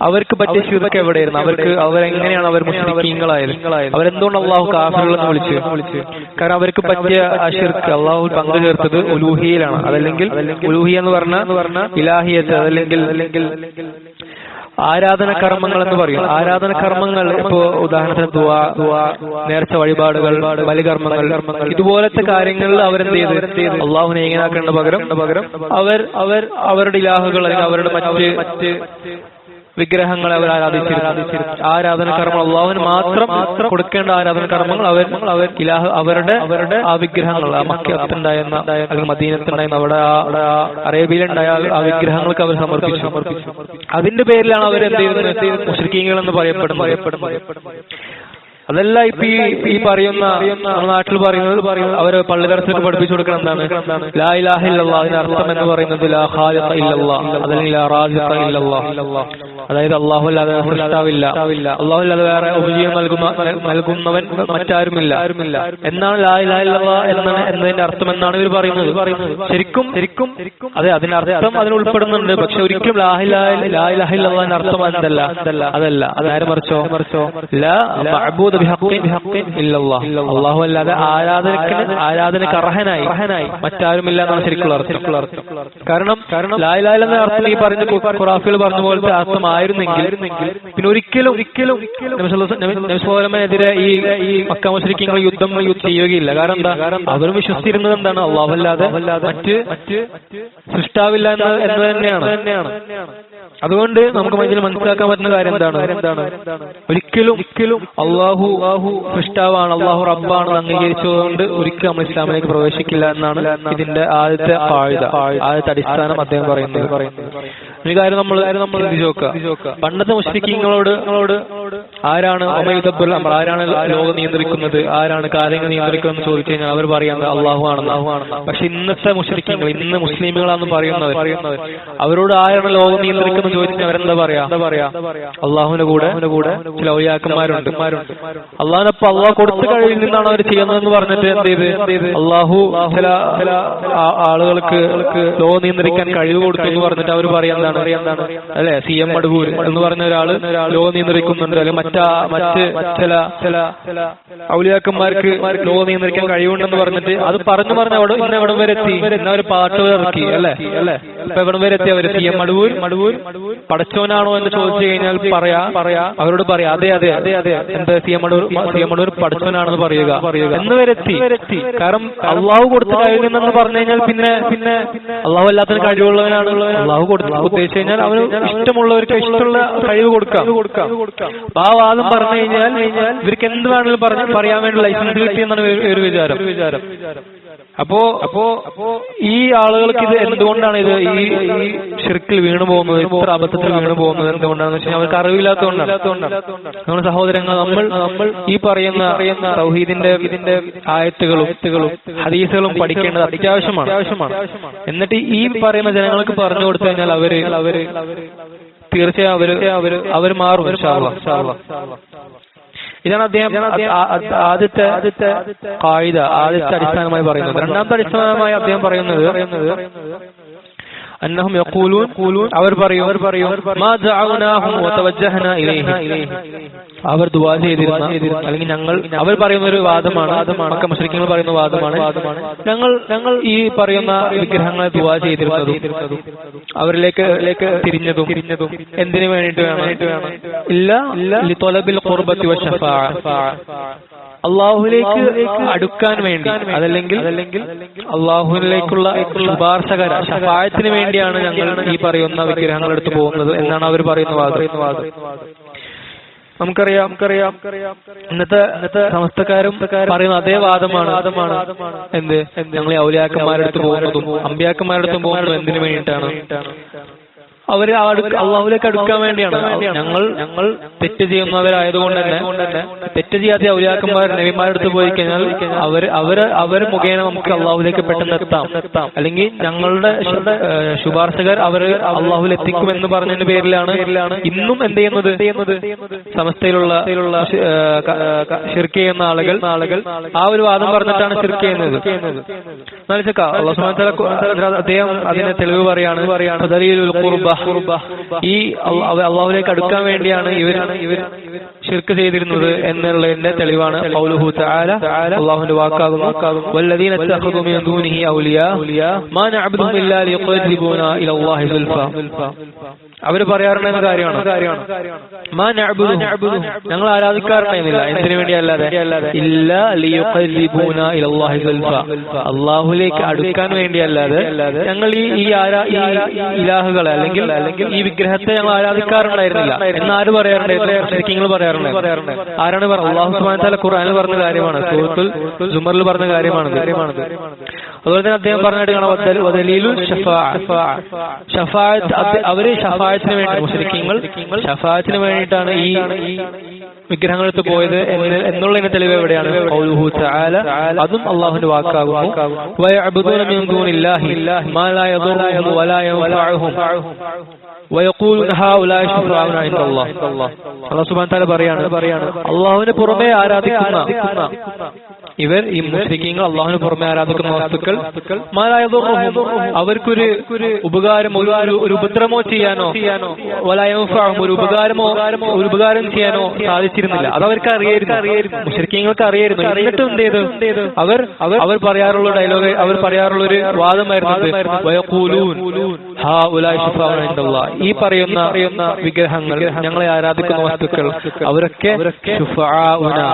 അവർക്ക് പറ്റിയ ശിർക്ക് എവിടെയായിരുന്നു? അവരെങ്ങനെയാണ് അവർ മുശ്രിക്കീങ്ങളായത്? അവരെന്തുകൊണ്ട് അള്ളാഹു കാഫിറുകളെന്ന് വിളിച്ചു? കാരണം അവർക്ക് പറ്റിയ ആ ശിർക്ക് അള്ളാഹു പങ്കു ചേർത്തത് ഉലൂഹിയയിലാണ്. അതല്ലെങ്കിൽ ഉലൂഹിയ എന്ന് പറഞ്ഞ ഇലാഹിയത്ത്, അതല്ലെങ്കിൽ ആരാധന കർമ്മങ്ങൾ എന്ന് പറയും. ആരാധന കർമ്മങ്ങൾ ഇപ്പോ ഉദാഹരണത്തിന് ദുആ, നേർച്ച വഴിപാടുകൾ, ബലികർമ്മങ്ങൾ, ഇതുപോലത്തെ കാര്യങ്ങളിൽ അവരെന്ത് ചെയ്ത് അള്ളാഹുവിനെ എങ്ങനെയാക്കേണ്ട പകരം അവർ അവരുടെ ഇലാഹുകൾ അല്ലെങ്കിൽ അവരുടെ മറ്റ് വിഗ്രഹങ്ങളെ അവർ ആരാധിച്ചിരുന്നു. ആരാധന കർമ്മങ്ങൾ അള്ളാഹുവിന് മാത്രം കൊടുക്കേണ്ട ആരാധന കർമ്മങ്ങൾ അവരുടെ ആ വിഗ്രഹങ്ങൾ, ആ മക്കത്തുണ്ടായിരുന്ന അല്ലെങ്കിൽ മദീനത്തുണ്ടായിരുന്ന അവിടെ അറേബ്യയിലുണ്ടായ ആ വിഗ്രഹങ്ങൾക്ക് അവർ സമർപ്പിച്ചു. അതിന്റെ പേരിലാണ് അവർ എന്ത് ചെയ്യുന്നത്? മുശ്രിക്കീങ്ങൾ എന്ന് പറയപ്പെടുന്നത്. അതല്ല ഇപ്പൊ ഈ പറയുന്ന നമ്മുടെ നാട്ടിൽ പറയുന്നത് അവര് പള്ളി ദർശനം പഠിപ്പിച്ചു കൊടുക്കണം എന്താണ്? ലാ ഇലാഹ ഇല്ലല്ലാഹ്. അതിന്റെ അർത്ഥം എന്ന് പറയുന്നത് ലാ ഖാലിഖ ഇല്ലല്ലാഹ്, അല്ലെങ്കിൽ ലാ റാസിഖ ഇല്ലല്ലാഹ്. അതായത് അല്ലാഹു അല്ലാതെ സൃഷ്ടാവില്ല, അല്ലാഹു അല്ലാതെ വേറെ ഉപജീവനം നൽകുന്നവൻ മറ്റാരുമില്ല എന്നാണ് ലാ ഇലാഹ ഇല്ലല്ലാഹ് എന്നതിന്റെ അർത്ഥം എന്നാണ് ഇവർ പറയുന്നത്. ശരിക്കും അതെ, അതിന്റെ അർത്ഥം അതിൽ ഉൾപ്പെടുന്നുണ്ട്. പക്ഷെ ഒരിക്കലും ലാ ഇലാഹ ഇല്ലല്ലാഹിന്റെ അർത്ഥം അതല്ല. അതായത് മറിച്ചോ ലാ മഅബൂദ അല്ലാഹു അല്ലാതെ ആരാധനക്ക് അർഹനായി മറ്റാരുമില്ല എന്നാണ് ശരിക്കുള്ള അർത്ഥം. കാരണം ലാ ഇലാഹ ഇല്ലല്ലാഹ് അർത്ഥം ഈ പറഞ്ഞ ഖുറാഫികൾ പറഞ്ഞ പോലത്തെ അർത്ഥമായിരുന്നെങ്കിൽ പിന്നെ ഒരിക്കലും നബി സല്ലല്ലാഹു അലൈഹി വസല്ലമയെതിരെ ഈ മക്ക മുശ്രിക്കീങ്ങൾ യുദ്ധം ചെയ്യുകയില്ല. കാരണം എന്താ? അവർ വിശ്വസിച്ചിരുന്നത് എന്താണ്? അല്ലാഹു അല്ലാതെ മറ്റ് സൃഷ്ടാവില്ല എന്ന് തന്നെയാണ്. അതുകൊണ്ട് നമുക്ക് മനസ്സിലാക്കാൻ പറ്റുന്ന കാര്യം എന്താണ്? ഒരിക്കലും അള്ളാഹു സൃഷ്ടാവാണ്, അള്ളാഹു റബ്ബാണെന്ന് അംഗീകരിച്ചതുകൊണ്ട് ഒരിക്കലും നമ്മൾ ഇസ്ലാമിലേക്ക് പ്രവേശിക്കില്ല എന്നാണ് ഇതിന്റെ ആദ്യത്തെ ആദ്യത്തെ അടിസ്ഥാനം അദ്ദേഹം പറയുന്നത്. ഈ കാര്യം നമ്മൾ ചിന്തിച്ചു. പണ്ടത്തെ മുശ്രിക്കീങ്ങളോട് ആരാണ് ആരാണ് ലോകം നിയന്ത്രിക്കുന്നത്, ആരാണ് കാര്യങ്ങൾ നിയന്ത്രിക്കുന്നത് എന്ന് ചോദിച്ചു കഴിഞ്ഞാൽ അവർ പറയുന്നത് അള്ളാഹു ആണെന്ന്. പക്ഷെ ഇന്നത്തെ മുശ്രിക്കീങ്ങൾ, ഇന്ന് മുസ്ലിമുകളാണെന്ന് പറയുന്നവർ, അവരോട് ആരാണ് ലോകം നിയന്ത്രിക്കുന്നത് ചോദിച്ചാൽ അവരെന്താ പറയാ? അള്ളാഹുവിന്റെ കൂടെ ചില ഔലിയാക്കന്മാരുണ്ട്. അള്ളാഹിനൊപ്പം അള്ളാഹു കൊടുത്ത കഴിവിൽ നിന്നാണ് അവർ ചെയ്യുന്നതെന്ന് പറഞ്ഞിട്ട് എന്ത് ചെയ്ത് അള്ളാഹു ചില ആളുകൾക്ക് ലോകം നിയന്ത്രിക്കാൻ കഴിവ് കൊടുത്തു എന്ന് പറഞ്ഞിട്ട് അവർ പറയാ എന്താണ് അല്ലെ, CM മടവൂർ എന്ന് പറഞ്ഞ ഒരാള് ലോകം നിയന്ത്രിക്കുന്നുണ്ട്, അല്ലെങ്കിൽ മറ്റ് ചില ഔലിയാക്കന്മാർക്ക് ലോകം നിയന്ത്രിക്കാൻ കഴിവുണ്ടെന്ന് പറഞ്ഞിട്ട് അത് പറഞ്ഞു അവിടെ എവിടം വരെ എത്തി? ഇന്ന ഒരു പാട്ട് ഇറക്കി അല്ലെ. ഇപ്പൊ എവിടം വരെ എത്തി അവര്? CM മടവൂർ പടച്ചോനാണോ എന്ന് ചോദിച്ചു കഴിഞ്ഞാൽ അവരോട് പറയാ അതെ എന്താ CM മടവൂർ പടച്ചോനാണെന്ന് പറയുക എന്ന് വരെ എത്തി. കാരണം അള്ളാഹു കൊടുത്ത കഴിവിൽ നിന്നെന്ന് പറഞ്ഞു കഴിഞ്ഞാൽ പിന്നെ അള്ളാഹു അല്ലാത്ത കഴിവുള്ളവനാണ്. അള്ളാഹു ഉദ്ദേശിച്ചു കഴിഞ്ഞാൽ അവന് ഇഷ്ടമുള്ളവർക്ക് ഇഷ്ടമുള്ള കഴിവ് കൊടുക്കാം. അപ്പൊ ആ വാദം പറഞ്ഞു കഴിഞ്ഞാൽ ഇവർക്ക് എന്ത് വേണമെങ്കിലും പറയാൻ വേണ്ടി ലൈസൻസ് കിട്ടിയെന്നാണ് ഒരു വിചാരം. അപ്പോ ഈ ആളുകൾക്ക് ഇത് എന്തുകൊണ്ടാണ് ഈ ശിർക്കിൽ വീണു പോകുന്നത്, ഇത്ര അബദ്ധത്തിൽ വീണു പോകുന്നത് എന്തുകൊണ്ടാണെന്ന് വെച്ചാൽ അവർക്ക് അറിവില്ലാത്തതുകൊണ്ടാണ്. നമ്മുടെ സഹോദരങ്ങൾ, നമ്മൾ ഈ പറയുന്ന തൗഹീദിന്റെ ആയത്തുകളും ഹദീസുകളും പഠിക്കേണ്ടത് അത്യാവശ്യമാണ്. എന്നിട്ട് ഈ പറയുന്ന ജനങ്ങൾക്ക് പറഞ്ഞു കൊടുത്തു കഴിഞ്ഞാൽ അവര് തീർച്ചയായും അവർ മാറും ഇൻഷാ അല്ലാഹ്. ഇതാണ് അദ്ദേഹം ആദ്യത്തെ ഖായിദ, ആദ്യത്തെ അടിസ്ഥാനമായി പറയുന്നത്. രണ്ടാമത്തെ അടിസ്ഥാനമായി അദ്ദേഹം പറയുന്നത് അന്നഹും യഖൂലൂൻ, അവർ പറയും മാ ദഅവനാഹും വതവജ്ജഹനാ ഇലൈഹി, അവർ ദുആ ചെയ്തിരുന്ന, അല്ലെങ്കിൽ അവർ പറയുന്ന ഒരു വാദമാണ്, മക്ക മുശ്രിക്കീങ്ങൾ പറയുന്ന വാദമാണ്, ഞങ്ങൾ ഈ പറയുന്ന വിഗ്രഹങ്ങളെ ദുആ ചെയ്തിരുന്നതും അവരിലേക്ക് തിരിഞ്ഞതും എന്തിനു വേണ്ടിയിട്ട് വേണം? ഇല്ല ലിതലബിൽ ഖുർബത്തി വശഫാഅ, അള്ളാഹുലേക്ക് അടുക്കാൻ വേണ്ടി, അതല്ലെങ്കിൽ അള്ളാഹുവിലേക്കുള്ള ശുപാർശകര ശഫാഅത്തിന് വേണ്ടിയാണ് ഞങ്ങൾ ഈ പറയുന്ന വിഗ്രഹങ്ങൾ എടുത്തു പോകുന്നത് എന്നാണ് അവർ പറയുന്ന വാദം. നമുക്കറിയാം ഇന്നത്തെ സമസ്തക്കാരും പറയുന്ന അതേ വാദമാണ്. എന്ത്? ഞങ്ങൾ ഔലിയാക്കന്മാരെടുത്ത് പോകുന്നതും അമ്പിയാക്കന്മാരെടുത്ത് പോകുന്നതും എന്തിനു വേണ്ടിയിട്ടാണ്? അവര് അള്ളാഹുലേക്ക് അടുക്കാൻ വേണ്ടിയാണ്. ഞങ്ങൾ തെറ്റ് ചെയ്യുന്നവരായതുകൊണ്ട് തന്നെ തെറ്റ് ചെയ്യാത്ത ഔലിയാക്കന്മാർ നബിമാരെടുത്ത് പോയി കഴിഞ്ഞാൽ അവര് മുഖേന നമുക്ക് അള്ളാഹുലേക്ക് പെട്ടെന്ന് എത്താം, അല്ലെങ്കിൽ ഞങ്ങളുടെ ശുപാർശകർ അവര് അള്ളാഹുൽ എത്തിക്കുമെന്ന് പറഞ്ഞതിന്റെ പേരിലാണ് ഇന്നും എന്ത് ചെയ്യുന്നത് സമസ്തയിലുള്ള ശിർക്ക് ചെയ്യുന്ന ആളുകൾ ആ ഒരു വാദം പറഞ്ഞിട്ടാണ് ശിർക്ക് ചെയ്യുന്നത്. അല്ലാഹു സുബ്ഹാനഹു വ തആല അദ്ദേഹം അതിനെ തെളിവ് പറയാണ്, ഈ അള്ളാഹുലേക്ക് അടുക്കാൻ വേണ്ടിയാണ് ഇവർ ശിർക്ക് ചെയ്തിരുന്നത് എന്നുള്ളതിന്റെ തെളിവാണ് ഖൗലുഹു തആല, അല്ലാഹുവിന്റെ വാക്കാകുന്നു, വല്ലദീന തഖദു മിൻ ദൂനിഹി ഔലിയാ മാ നഅബ്ദുഹും ഇല്ലാ ലിയഖർരിബൂനാ ഇലല്ലാഹി സുൽഫാ. അവർ പറയാറുണ്ടെന്ന കാര്യമാണ്, മാ നഅബ്ദുഹും ഞങ്ങൾ ആരാധിക്കാറുണ്ടെന്നില്ല, എന്തിനു വേണ്ടി അല്ലാതെ, ഇല്ലാ ലിയഖർരിബൂനാ ഇലല്ലാഹി സുൽഫാ അല്ലാഹുവിലേക്ക് അടുക്കാൻ വേണ്ടി അല്ലാതെ ഞങ്ങൾ ഈ ഇലാഹുകളെ അല്ലെങ്കിൽ ഈ വിഗ്രഹത്തെ ഞങ്ങൾ ആരാധിക്കാറുണ്ടായിരുന്നില്ല എന്നാര് പറയാറുണ്ടായിരുന്നു? മുശ്രിക്കീങ്ങൾ പറയാറുണ്ട്. ആരാണ് അല്ലാഹു സുബ്ഹാനഹു വ തആല ഖുർആനിൽ പറഞ്ഞ കാര്യമാണ്, സൂറത്തുൽ സുമറിൽ പറഞ്ഞ കാര്യമാണിത്. അതുപോലെ തന്നെ അദ്ദേഹം പറഞ്ഞിട്ട് അവര് ഷഫാഅത്തിന് വേണ്ടി, മുശ്രിക്കീങ്ങൾ ഷഫാഅത്തിന് വേണ്ടിയിട്ടാണ് ഈ വിഗ്രഹങ്ങളെടുത്ത് പോയത് എന്നുള്ളതിന്റെ തെളിവ് എവിടെയാണ്? ഖൗലുഹു തആല, അതും അല്ലാഹുവിന്റെ വാക്കാകുന്നു, വയഅബ്ദൂന മിൻ ദൂനില്ലാഹി മാ ലാ യദുറുഹും വലാ യൻഫഉഹും വയഖൂലുന ഹൗലാ ശുഫാഉനാ ഇൻദല്ലാഹ്. അല്ലാഹു സുബ്ഹാനഹു വ തആല പറയാണ്, അല്ലാഹുവിനെ പുറമെ ആരാധിക്കുന്ന ഇവർ, ഈ മുശ്രിക്കീങ്ങൾ അല്ലാഹുവിന് പുറമെ ആരാധിക്കുന്ന വസ്തുക്കൾ, മാ ലാ യദുറുഹും അവർക്കൊരു ഉപകാരമോ ഒരു ഉപദ്രവമോ ചെയ്യാനോ, വലാ യൻഫഉഹും ഒരു ഉപകാരം ചെയ്യാനോ സാധിച്ചിരുന്നില്ല. അത് അവർക്ക് അറിയായിരുന്നു, മുശ്രിക്കീങ്ങൾക്ക് അറിയായിരുന്നു. എന്നിട്ടും എന്ത് ചെയ്തു? അവർ പറയാറുള്ള ഡയലോഗ്, അവർ പറയാറുള്ള ഒരു വാദമായിരുന്നു, വയഖൂലൂൻ ഹൗലാ ശുഫാഉനാ ഇൻദല്ലാഹ്, ഈ പറയുന്ന വിഗ്രഹങ്ങൾ, ഞങ്ങളെ ആരാധിക്കുന്ന വസ്തുക്കൾ, അവരൊക്കെ ശുഫാഉനാ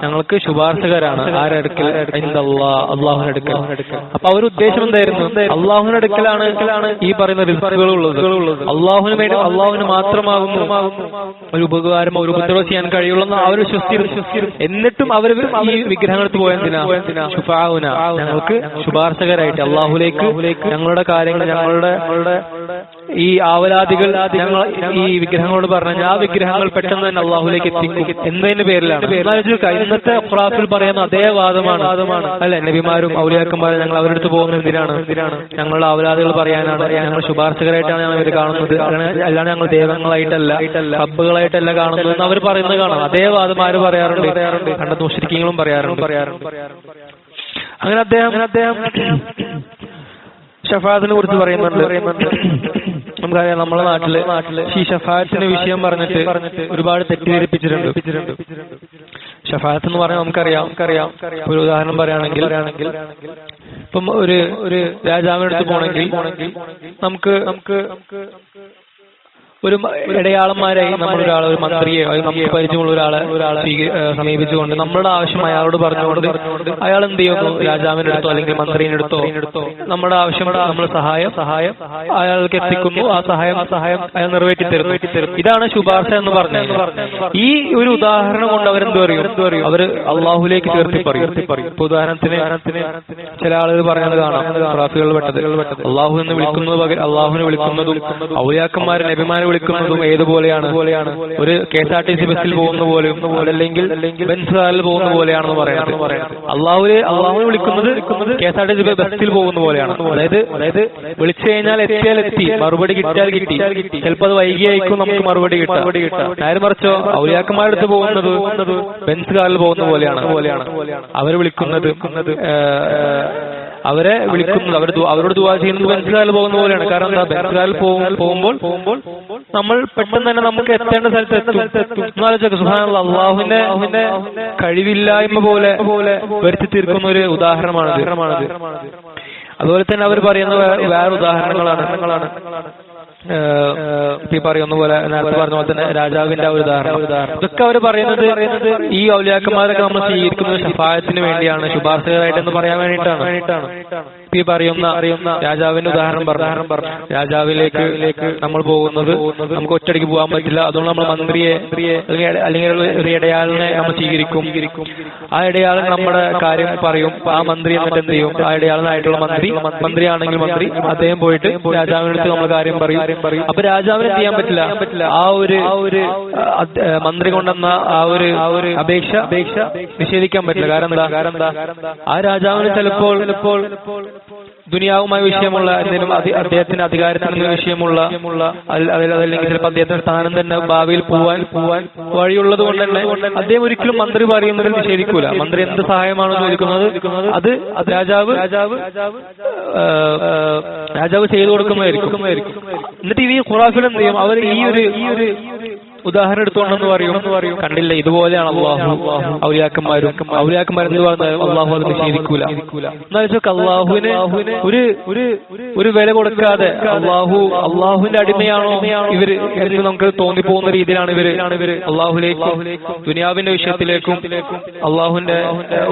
ഞങ്ങൾക്ക് ശുപാർശകരാണ്. ആരടുക്കൽ? ഇൻദല്ലാഹ് അല്ലാഹുവിന്റെ അടുക്കൽ. അപ്പൊ അവർ ഉദ്ദേശം എന്തായിരുന്നു? അല്ലാഹുവിന്റെ അടുക്കലാണ് ഈ പറയുന്ന റിസ്കുകൾ ഉള്ളത്. അല്ലാഹുവിന് വേണ്ടി, അല്ലാഹുവിന് മാത്രമാകുന്നു ഒരു ഉപകാരമോ ഒരു ഉപദ്രവം ചെയ്യാൻ കഴിയുള്ളൂ അവർ വിശ്വസിച്ചിരുന്നു. എന്നിട്ടും അവർ ഈ വിഗ്രഹങ്ങൾക്ക് പോയെന്തിനാ? ശുഫാഉനാ ഞങ്ങൾക്ക് ശുപാർശകരായിട്ട് അല്ലാഹുലേക്ക് ഞങ്ങളുടെ കാര്യങ്ങൾ, ഞങ്ങളുടെ ഈ ആവലാദികൾ ഞങ്ങൾ ഈ വിഗ്രഹങ്ങളോട് പറഞ്ഞാൽ ആ വിഗ്രഹങ്ങൾ പെട്ടെന്ന് തന്നെ അല്ലാഹുലേക്ക് എത്തിക്കും എന്നതിന്റെ പേരിലാണ്. ഇന്നത്തെ ഖുറാഫിൽ പറയുന്ന അതേ വാദമാണ് അല്ലെ, നബിമാരും ഔലിയാക്കന്മാരും ഞങ്ങൾ അവരുടെ അടുത്ത് പോകുന്നത് എന്തിനാണ്? ഞങ്ങളുടെ ആവലാദികൾ പറയാനാണ്, ഞങ്ങൾ ശുപാർശകരായിട്ടാണ് ഞങ്ങൾ ഇവർ കാണുന്നത്, അല്ലാണ്ട് ഞങ്ങൾ ദൈവങ്ങളായിട്ടല്ല ഹബ്ബുകളായിട്ടല്ല കാണുന്നത് എന്ന് അവർ പറയുന്നത് കാണാം. അതേ വാദമാര് പറയാറുണ്ട്, കണ്ട മുശ്രിക്കീങ്ങളും പറയാറുണ്ട്. അങ്ങനെ അദ്ദേഹം ഷഫാഅത്തിനെ കുറിച്ച് പറയുന്നുണ്ട്. നമുക്കറിയാം, നമ്മുടെ നാട്ടില് ഈ ഷഫാഅത്തിന്റെ വിഷയം പറഞ്ഞിട്ട് ഒരുപാട് തെറ്റിദ്ധരിപ്പിച്ചിട്ടുണ്ട്. ഷഫാഅത്ത് എന്ന് പറഞ്ഞാൽ നമുക്കറിയാം, ഒരു ഉദാഹരണം പറയുകയാണെങ്കിൽ ഇപ്പം ഒരു രാജാവിനടുത്ത് പോണെങ്കിൽ നമുക്ക് ഒരു ഇടയാളന്മാരായി നമ്മളൊരാൾ, ഒരു മന്ത്രിയോ നമുക്ക് പരിചയമുള്ള ഒരാളെ സമീപിച്ചുകൊണ്ട് നമ്മളുടെ ആവശ്യം അയാളോട് പറഞ്ഞുകൊണ്ട് അയാൾ എന്ത് ചെയ്യുന്നു? രാജാവിന്റെ അടുത്തോ അല്ലെങ്കിൽ മന്ത്രിയുടെ അടുത്തോ നമ്മുടെ ആവശ്യം, നമ്മൾ സഹായം അയാൾക്ക് എത്തിക്കുന്നു. ആ സഹായം അയാൾ നിറവേറ്റി തരുന്നു. ഇതാണ് ശുപാർശ എന്ന് പറഞ്ഞത്. ഈ ഒരു ഉദാഹരണം കൊണ്ട് അവരെന്ത് പറയും? അവര് അള്ളാഹുലേക്ക് ചേർത്തി പറയും. ഇപ്പൊ ഉദാഹരണത്തിന് ചില ആളുകൾ പറയുന്നത് കാണാം, ഖുറാഫികളിൽ പെട്ടത്, അള്ളാഹു എന്ന് വിളിക്കുന്നത് അള്ളാഹുവിനെ വിളിക്കുന്നതും ഔലിയാക്കന്മാരെ നബിമാരെ വിളിക്കുന്നതും ഏതുപോലെയാണ്? ഒരു KSRTC ബസ്സിൽ പോകുന്ന പോലെയും അല്ലെങ്കിൽ ബെൻസ് കാറിൽ പോകുന്ന പോലെയാണെന്ന് പറയുന്നത്. അള്ളാഹുവിനെ വിളിക്കുന്നത് KSRTC ബസ്സിൽ പോകുന്ന പോലെയാണ്. അതായത് വിളിച്ചു കഴിഞ്ഞാൽ എത്തിയാൽ എത്തി, മറുപടി കിട്ടിയാൽ കിട്ടി, ചിലപ്പോൾ അത് വൈകിയായിരിക്കും നമുക്ക് മറുപടി കിട്ടാം. നേരെ മറിച്ചോ ഔലിയാക്കന്മാരുടെ അടുത്ത് പോകുന്നത് ബെൻസ് കാറിൽ പോകുന്ന പോലെയാണ്. അവരെ വിളിക്കുന്നത്, അവരോട് ദുആ ചെയ്യുന്നത് ബെൻസ് കാറിൽ പോകുന്ന പോലെയാണ്. കാരണം എന്താ? ബെൻസ് കാറിൽ പോകുമ്പോൾ നമ്മൾ പെട്ടെന്ന് തന്നെ നമുക്ക് എത്തേണ്ട സ്ഥലത്ത് എത്തും. സുബ്ഹാനല്ലാഹ്, അല്ലാഹുവിന്റെ കഴിവില്ലായ്മ പോലെ വരുത്തി തീർക്കുന്ന ഒരു ഉദാഹരണമാണത്. അതുപോലെ തന്നെ അവർ പറയുന്ന വേറെ ഉദാഹരണങ്ങളാണ്. ഈ പറയുന്ന പോലെ, നേരത്തെ പറഞ്ഞ പോലെ തന്നെ രാജാവിന്റെ ഒരു ഉദാഹരണം. ഇതൊക്കെ അവർ പറയുന്നത് ഈ ഔലിയാക്കന്മാരൊക്കെ നമ്മൾ സ്വീകരിക്കുന്നത് ഷഫാഅത്തിന് വേണ്ടിയാണ്, ശുപാർശകരായിട്ടെന്ന് പറയാൻ വേണ്ടിയിട്ടാണ്. ഈ പറയുന്ന രാജാവിന്റെ ഉദാഹരണം പറഞ്ഞു. രാജാവിലേക്ക് നമ്മൾ പോകുന്നത് നമുക്ക് ഒറ്റയടിക്ക് പോകാൻ പറ്റില്ല. അതുകൊണ്ട് നമ്മൾ മന്ത്രിയെ അല്ലെങ്കിൽ ഒരു ഇടയാളിനെ നമ്മൾ സ്വീകരിക്കും. ആ ഇടയാളൻ നമ്മുടെ കാര്യം പറയും. ആ മന്ത്രി എന്നിട്ട് എന്ത് ചെയ്യും? ആ ഇടയാളനായിട്ടുള്ള മന്ത്രിയാണെങ്കിൽ മന്ത്രി അദ്ദേഹം പോയിട്ട് രാജാവിനടുത്ത് നമ്മൾ കാര്യം പറയും. അപ്പൊ രാജാവിന് ചെയ്യാൻ പറ്റില്ല. ആ ഒരു മന്ത്രി കൊണ്ടെന്ന ആ ഒരു അപേക്ഷ നിഷേധിക്കാൻ പറ്റില്ല. കാരണം എന്താ? ആ രാജാവിന് ചിലപ്പോൾ ദുനിയാവുമായി വിഷയമുള്ള എന്തെങ്കിലും അദ്ദേഹത്തിന്റെ അധികാരത്തിന് വിഷയമുള്ള അതല്ലെങ്കിൽ ചിലപ്പോൾ അദ്ദേഹത്തിന്റെ സ്ഥാനം തന്നെ ഭാവിയിൽ പോവാൻ വഴിയുള്ളത് കൊണ്ട് തന്നെ അദ്ദേഹം ഒരിക്കലും മന്ത്രി പറയുന്നതിൽ നിഷേധിക്കൂല. മന്ത്രി എന്ത് സഹായമാണോ ചോദിക്കുന്നത് അത് രാജാവ് ചെയ്തു കൊടുക്കുന്നതായിരിക്കും. എന്നിട്ട് ഈ ഖുറാഫിൽ എന്ത് ചെയ്യും? അവർ ഈ ഒരു ഉദാഹരണം എടുത്തുകൊണ്ടെന്ന് പറയും കണ്ടില്ല ഇതുപോലെയാണ് അള്ളാഹു ഔലിയാക്കന്മാരും എന്ന് പറഞ്ഞാൽ അള്ളാഹു അത് നിഷേധിക്കൂല. എന്നാലും അള്ളാഹുവിന് ഒരു വില കൊടുക്കാതെ അള്ളാഹുവിന്റെ അടിമയാണോ ഇവര് എന്ന് നമുക്ക് തോന്നിപ്പോകുന്ന രീതിയിലാണ് ഇവര് അള്ളാഹുലേക്കും ദുനിയാവിന്റെ വിഷയത്തിലേക്കും അള്ളാഹുവിന്റെ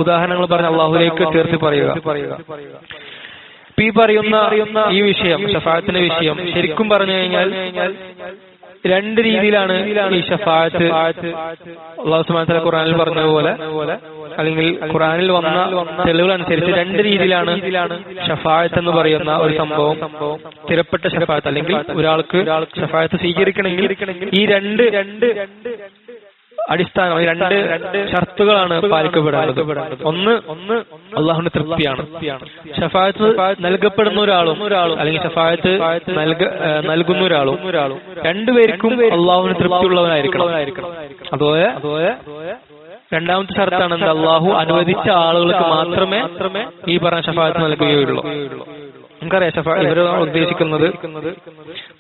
ഉദാഹരണങ്ങൾ പറഞ്ഞ അള്ളാഹുലേക്ക് ചേർത്ത് പറയുക. ഈ പറയുന്ന ഈ വിഷയം ഷഫാഅത്തിന്റെ വിഷയം ശരിക്കും പറഞ്ഞു കഴിഞ്ഞാൽ രണ്ട് രീതിയിലാണ് ഈ ഷഫാഅത്ത് അല്ലാഹു സുബ്ഹാനഹു വ തആല ഖുർആനിൽ പറഞ്ഞതുപോലെ അല്ലെങ്കിൽ ഖുർആനിൽ വന്ന തെളിവുകൾ അനുസരിച്ച് രണ്ട് രീതിയിലാണ് ഷഫാഅത്ത് എന്ന് പറയുന്ന ഒരു സംഭവം സ്ഥിരപ്പെട്ട ഷഫാഅത്ത് അല്ലെങ്കിൽ ഒരാൾക്ക് ഷഫാഅത്ത് സ്വീകരിക്കണമെങ്കിൽ ഈ രണ്ട് അടിസ്ഥാനം രണ്ട് ഷർത്തുകളാണ് പാലിക്കപ്പെടേണ്ടത്. ഒന്ന് അള്ളാഹുവിന്റെ തൃപ്തിയാണ്. ഷഫാഅത്ത് നൽകപ്പെടുന്ന ഒരാളും അല്ലെങ്കിൽ ഷഫാഅത്ത് നൽകുന്ന ഒരാളും രണ്ടുപേർക്കും അള്ളാഹുവിന് തൃപ്തിയുള്ളവനായിരിക്കണം. അതുപോലെ രണ്ടാമത്തെ ഷർത്താണ് അള്ളാഹു അനുവദിച്ച ആളുകൾക്ക് മാത്രമേ ഈ പറഞ്ഞ ഷഫാഅത്ത് നൽകുകയുള്ളൂ. നമുക്കറിയാം ഇവർ ഉദ്ദേശിക്കുന്നത്